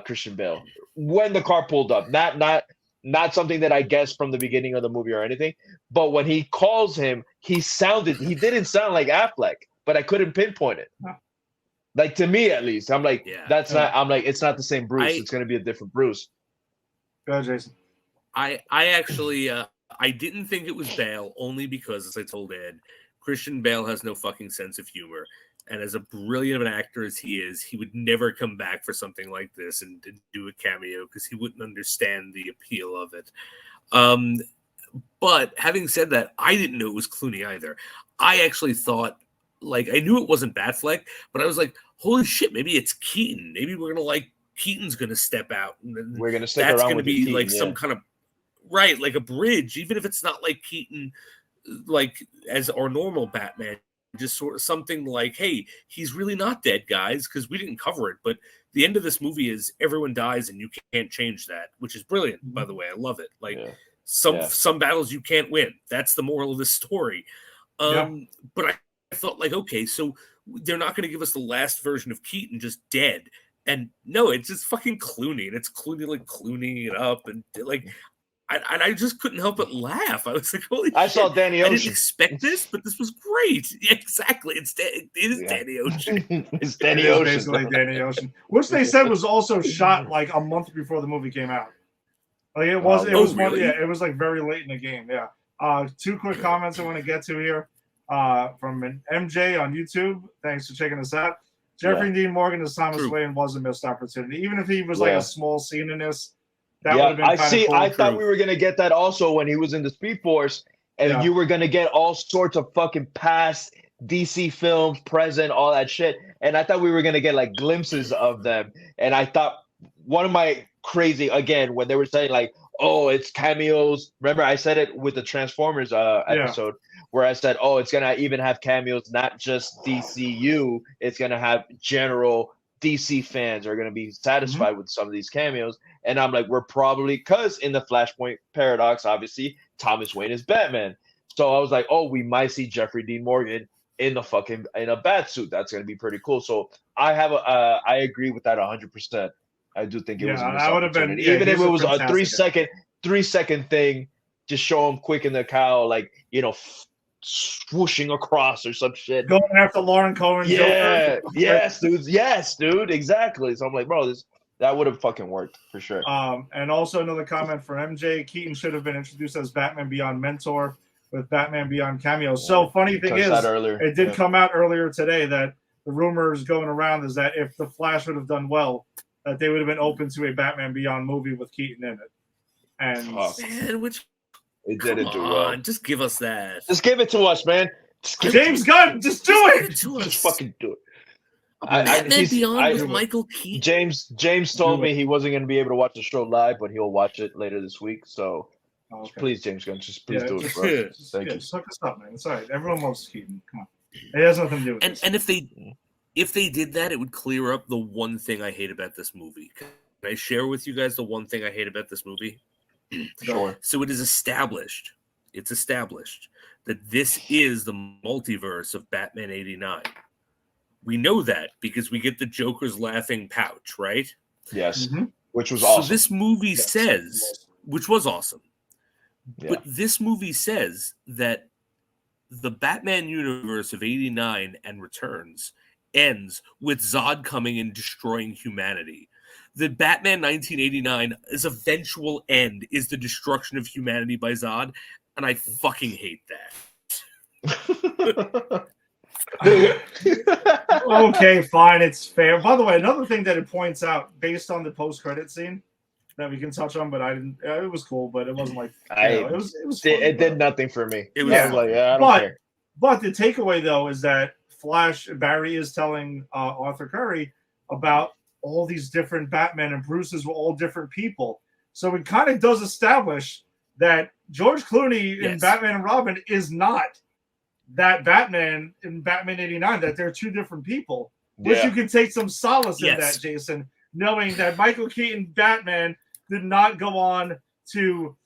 Christian Bale when the car pulled up. Not something that I guessed from the beginning of the movie or anything. But when he calls him, he didn't sound like Affleck, but I couldn't pinpoint it. Huh. Like, to me at least, I'm like, Yeah. it's not the same Bruce. It's going to be a different Bruce. Go ahead, Jason. I actually I didn't think it was Bale, only because, as I told Ed, Christian Bale has no fucking sense of humor. And as a brilliant of an actor as he is, he would never come back for something like this and do a cameo, because he wouldn't understand the appeal of it. But having said that, I didn't know it was Clooney either. I actually thought, like, I knew it wasn't Batfleck, but I was like, holy shit, maybe it's Keaton. Maybe we're going to, like, Keaton's going to step out. And We're going to stick that's around going to with be Keaton, like yeah. some kind of, right, like a bridge, even if it's not like Keaton, like as our normal Batman. Just sort of something like, hey, he's really not dead, guys, because we didn't cover it. But the end of this movie is everyone dies and you can't change that, which is brilliant, by the way. I love it. Like, Yeah. some battles you can't win. That's the moral of this story. But I thought, like, okay, so they're not going to give us the last version of Keaton just dead. And no, it's just fucking Clooney. And it's Clooney, like, Clooneying it up. And, like, I just couldn't help but laugh. I was like, holy I shit. saw Danny I didn't Ocean. expect this, but this was great. Yeah, exactly. It is Yeah. Danny Ocean. It's It Danny is Ocean. basically Danny Ocean, which they said was also shot like a month before the movie came out. Like it was, really? it was like very late in the game. Yeah. Two quick comments I want to get to here. From an MJ on YouTube. Thanks for checking us out. Jeffrey Dean Morgan as Thomas True. Wayne was a missed opportunity. Even if he was like a small scene in this, that would Yeah, have been I kind see. of cool. I thought we were gonna get that also when he was in the Speed Force, and Yeah. you were gonna get all sorts of fucking past DC films, present, all that shit. And I thought we were gonna get like glimpses of them. And I thought one of my crazy again when they were saying like, oh, it's cameos. Remember, I said it with the Transformers episode where I said, oh, it's gonna even have cameos, not just DCU. It's gonna have general DC fans are gonna be satisfied with some of these cameos. And I'm like, we're probably, because in the Flashpoint paradox, obviously, Thomas Wayne is Batman. So I was like, oh, we might see Jeffrey Dean Morgan in a bat suit. That's going to be pretty cool. So I agree with that 100%. I do think it was a missed that would have been, opportunity. Even if it was a fantastic 3-second thing, just show him quick in the cow, like, swooshing across or some shit. going after Lauren Cohen. Yeah, Joker. yes, dude, exactly. So I'm like, bro, that would have fucking worked for sure. And also another comment from MJ. Keaton should have been introduced as Batman Beyond mentor with Batman Beyond cameo. So funny thing is, it did come out earlier today that the rumors going around is that if the Flash would have done well, that they would have been open to a Batman Beyond movie with Keaton in it. And Man, it didn't do well. Just give us that. Just give it to us, man. James Gunn, just do it. Just fucking do it. Batman Beyond with Michael Keaton. James told me he wasn't going to be able to watch the show live, but he'll watch it later this week. So please, James Gunn, please do it, bro. Thank you. Just hook us up, man. It's all right. Everyone loves Keaton. Come on. It has nothing to do with this. And if they did that, it would clear up the one thing I hate about this movie. Can I share with you guys the one thing I hate about this movie? Sure. So it is established. It's established that this is the multiverse of Batman 89. We know that because we get the Joker's laughing pouch, right? Yes. Mm-hmm. Which was awesome. So this movie says, which was awesome. Yeah. But this movie says that the Batman universe of 89 and Returns ends with Zod coming and destroying humanity. The Batman 1989's eventual end is the destruction of humanity by Zod. and I fucking hate that. Okay, fine, it's fair. By the way, another thing that it points out based on the post-credit scene that we can touch on, but I didn't. It was cool, but it wasn't like it was. Fun, it did nothing for me. It was I was like, I don't care. But the takeaway though is that Barry is telling Arthur Curry about all these different Batman, and Bruce's were all different people. So it kind of does establish that George Clooney in Batman and Robin is not that Batman in Batman 89, that they're two different people, which you can take some solace in that, Jason, knowing that Michael Keaton Batman did not go on to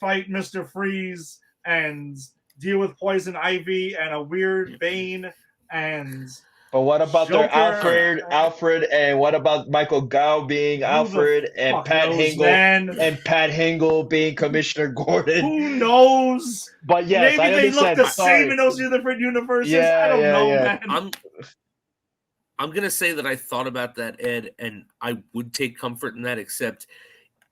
fight Mr. Freeze and deal with Poison Ivy and a weird Bane and but what about Joker, their Alfred, and what about Michael Gow being Alfred and Pat Hingle being Commissioner Gordon? Who knows? But yes, maybe they look the same in those different universes. I don't know, man. I'm gonna say that I thought about that, Ed, and I would take comfort in that, except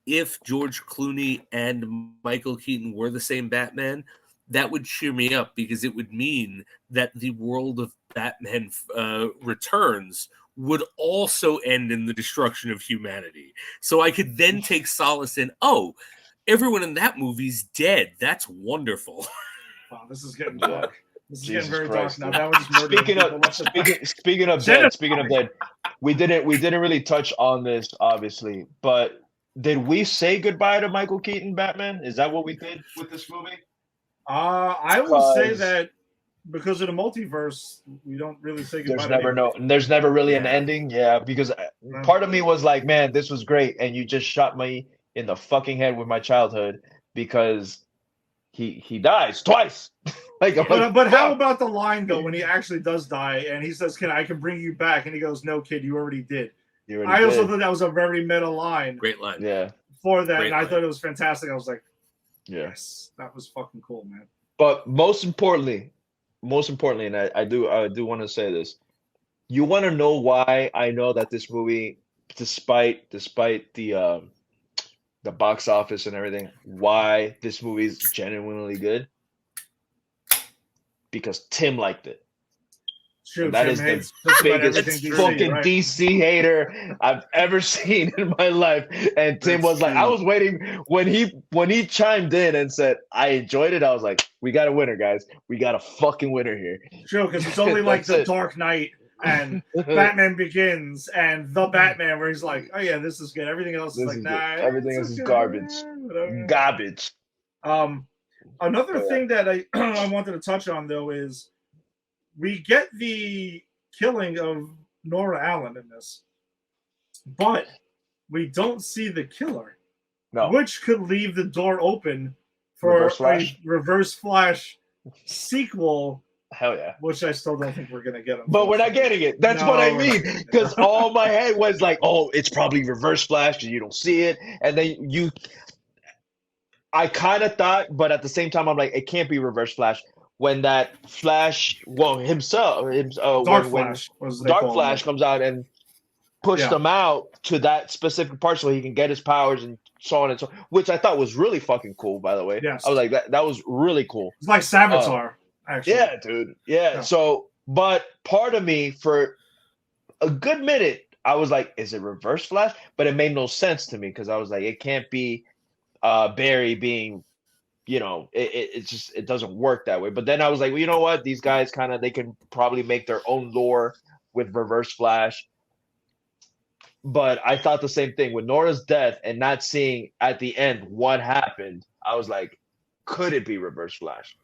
if George Clooney and Michael Keaton were the same Batman, that would cheer me up, because it would mean that the world of Batman Returns would also end in the destruction of humanity. So I could then take solace in, everyone in that movie's dead. That's wonderful. Wow, this is getting dark. This is getting very dark now. That was speaking of dead, we didn't really touch on this, obviously, but did we say goodbye to Michael Keaton Batman? Is that what we did with this movie? I would say that because of the multiverse, we don't really say goodbye. There's never really an ending. Yeah, because part of me was like, man, this was great, and you just shot me in the fucking head with my childhood, because he dies twice. But how about the line though when he actually does die and he says, I can bring you back, and he goes, no kid, you already did. I also thought that was a very meta line. Great line. Yeah. For that, and I thought it was fantastic. I was like, yes, that was fucking cool, man. But most importantly, and I do want to say this. You want to know why I know that this movie, despite the box office and everything, why this movie is genuinely good? Because Tim liked it. True, that is the biggest fucking DC hater I've ever seen in my life. And Tim was like, I was waiting when he chimed in and said, I enjoyed it. I was like, we got a winner, guys. We got a fucking winner here. True, because it's only like The Dark Knight and Batman Begins and The Batman, where he's like, oh yeah, this is good. Everything else is like, nah. Everything else is garbage. Garbage. Another thing that I wanted to touch on though is we get the killing of Nora Allen in this, but we don't see the killer, which could leave the door open for a Reverse Flash sequel. Hell yeah. Which I still don't think we're going to get. But we're not getting it. That's what I mean. Because all my head was like, it's probably Reverse Flash and you don't see it. And then I kind of thought, but at the same time, I'm like, it can't be Reverse Flash. When that Flash, Dark Flash comes out and pushed him out to that specific part so he can get his powers and so on and so on, which I thought was really fucking cool, by the way. Yes. I was like, that was really cool. It's like Savitar, actually. Yeah, dude. Yeah. So, but part of me, for a good minute, I was like, is it Reverse Flash? But it made no sense to me, because I was like, it can't be Barry being, it doesn't work that way. But then I was like, well, you know what? These guys they can probably make their own lore with Reverse Flash. But I thought the same thing with Nora's death and not seeing at the end what happened. I was like, could it be Reverse Flash?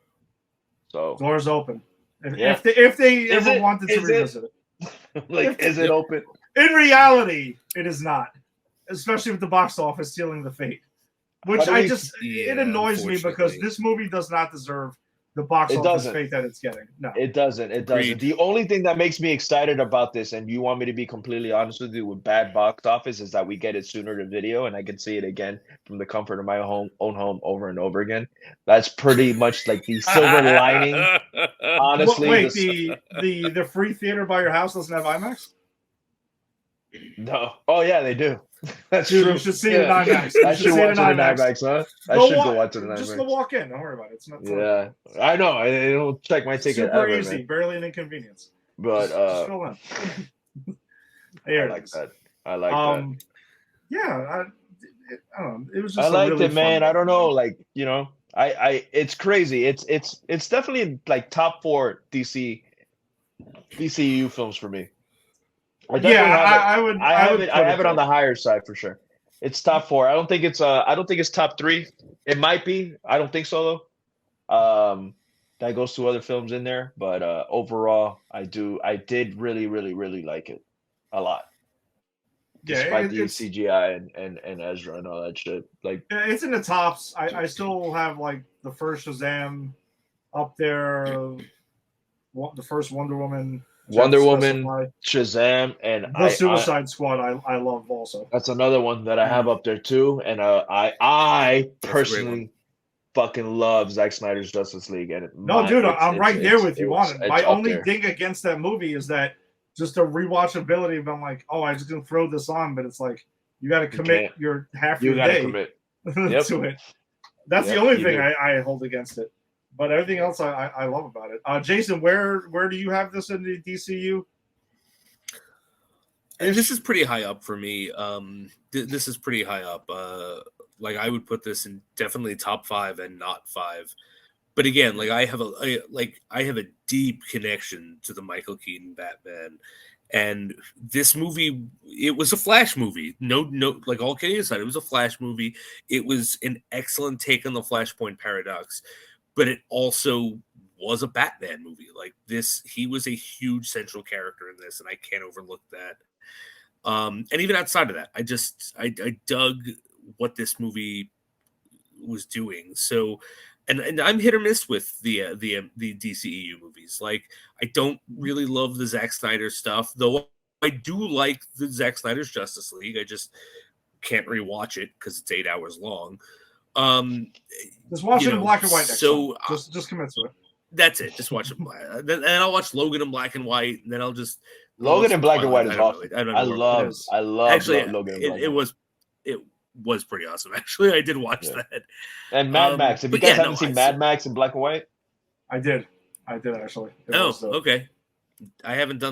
So door's open. If they ever wanted to revisit it. Is it open? In reality, it is not. Especially with the box office sealing the fate. Which it annoys me, because this movie does not deserve the box office fate that it's getting. No, it doesn't. It doesn't. The only thing that makes me excited about this, and you want me to be completely honest with you, with bad box office, is that we get it sooner to video, and I can see it again from the comfort of my own home over and over again. That's pretty much like the silver lining. Honestly, wait, the free theater by your house doesn't have IMAX? No. Oh yeah, they do. That's Dude, true. you should see it in IMAX. You I should should see it watch in it in IMAX. IMAX, huh? I Go should wa- go watch it in Just go IMAX. walk in. Don't worry about it. It's not Yeah, I know. I don't check my ticket super ever, easy, man. barely an inconvenience. But Just fill in. I Here it like is. that. I like that. Yeah, I don't know. It was I just liked a really it, man. fun I don't movie. know, like it's crazy. It's definitely like top 4 DCU films for me. I definitely Yeah, have it. I I would have put it on there. the higher side for sure. It's top 4. I don't think it's top 3. It might be. I don't think so though. That goes to other films in there, but overall, I did really, really, really like it a lot. Yeah, Despite the it's CGI and Ezra and all that shit. Like, it's in the tops. I still have like the first Shazam up there. The first Wonder Woman. which I have Wonder to Woman, specify. Shazam, and The Suicide Squad. I love also. that's another one that I have up there too. And I That's a great personally fucking love Zack Snyder's Justice League. And No, dude, I'm right there with you on it. My it's up only there. ding against that movie is that just the rewatchability of I'm like, oh, I'm just gonna throw this on, but it's like you got to commit can't. your half You your gotta day commit. Yep. to it. That's Yep, the only you thing do. I hold against it. But everything else I love about it. Jason, where do you have this in the DCU? And this is pretty high up for me. This is pretty high up. Like I would put this in definitely top 5 and not 5. But again, like I have a deep connection to the Michael Keaton Batman, and this movie, it was a Flash movie. No, like all kidding aside, it was a Flash movie. It was an excellent take on the Flashpoint paradox, but it also was a Batman movie. Like this, he was a huge central character in this, and I can't overlook that. And even outside of that, I dug what this movie was doing. So, and I'm hit or miss with the DCEU movies. Like I don't really love the Zack Snyder stuff, though. I do like the Zack Snyder's Justice League. I just can't rewatch it because it's 8 hours long. Just watch it in black and white next so time. Just commit to it. That's it. Just watch it. And I'll watch Logan in black and white, and then I'll just Logan in black and white is awesome. I love Actually, Logan. in black and white. It was pretty awesome. Actually, I did watch that. And Mad Max. If you guys haven't seen Mad Max in black and white, I did actually. Okay. I haven't.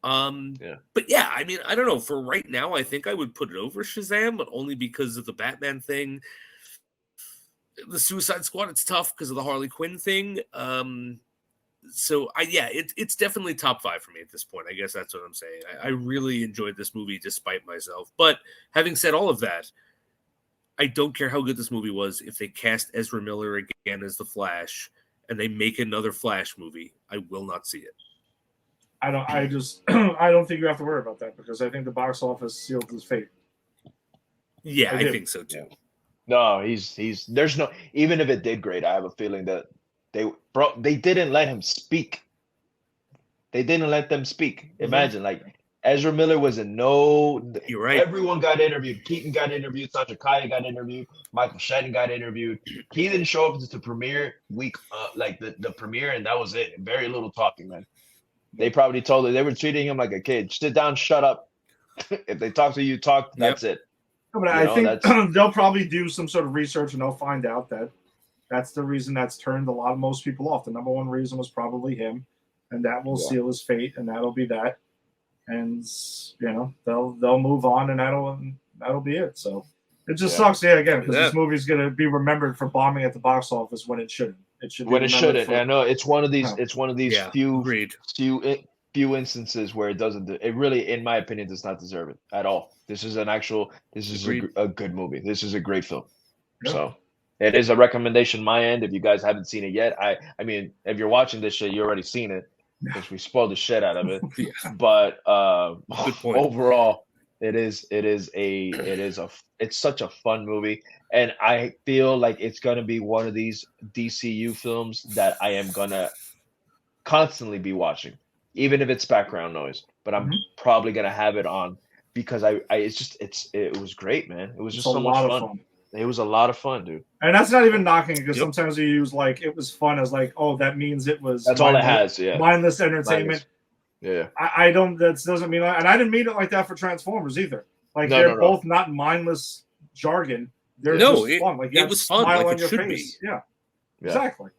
Yeah. But yeah, I mean, I don't know. For right now, I think I would put it over Shazam, but only because of the Batman thing. The Suicide Squad, it's tough because of the Harley Quinn thing. So it's definitely top 5 for me at this point. I guess that's what I'm saying. I really enjoyed this movie despite myself. But having said all of that, I don't care how good this movie was. If they cast Ezra Miller again as the Flash and they make another Flash movie, I will not see it. I don't think you have to worry about that because I think the box office sealed his fate. Yeah, I think so too. No, he's there's no, even if it did great, I have a feeling that they didn't let him speak. They didn't let them speak. Imagine like Ezra Miller was in no. You're right. Everyone got interviewed. Keaton got interviewed. Sacha Kaya got interviewed. Michael Shannon got interviewed. He didn't show up to the premiere week, like the premiere, and that was it. Very little talking, man. They probably told her they were treating him like a kid. Sit down, shut up. If they talk to you, talk. That's it. But I think they'll probably do some sort of research and they'll find out that that's the reason that's turned most people off. The number one reason was probably him, and that will seal his fate, and that'll be that. And they'll move on, and that'll be it. So it just sucks, again, because this movie's gonna be remembered for bombing at the box office when it shouldn't. It should when it shouldn't. I know it's one of these. No. It's one of these few instances where it doesn't. It really, in my opinion, does not deserve it at all. This is a good movie. This is a great film. Yep. So it is a recommendation my end. If you guys haven't seen it yet, I mean, if you're watching this shit, you already seen it because we spoiled the shit out of it. But overall, it's such a fun movie, and I feel like it's gonna be one of these DCU films that I am gonna constantly be watching, even if it's background noise. But I'm probably gonna have it on because it was great, man. It was just so much fun. It was a lot of fun, dude. And that's not even knocking it because sometimes you use like it was fun as like, oh, that means it was. That's all it has, mindless entertainment. Yeah. I don't. That doesn't mean, and I didn't mean it like that for Transformers either. Like No, they're no, no. both not mindless jargon. They're No, just fun. Like you it have was a fun, smile like on it your should face. be. Yeah, Yeah. exactly.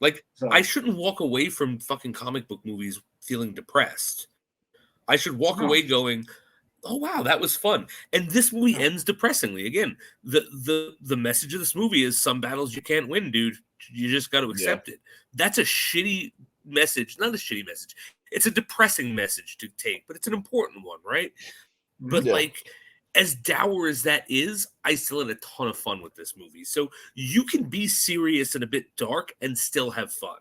Like So I shouldn't walk away from fucking comic book movies feeling depressed. I should walk No. away going, "Oh wow, that was fun." And this movie ends depressingly. Again, the message of this movie is some battles you can't win, dude. You just got to accept it. That's a shitty message. Not a shitty message. It's a depressing message to take, but it's an important one, right? But Yeah. like, as dour as that is, I still had a ton of fun with this movie. So you can be serious and a bit dark and still have fun.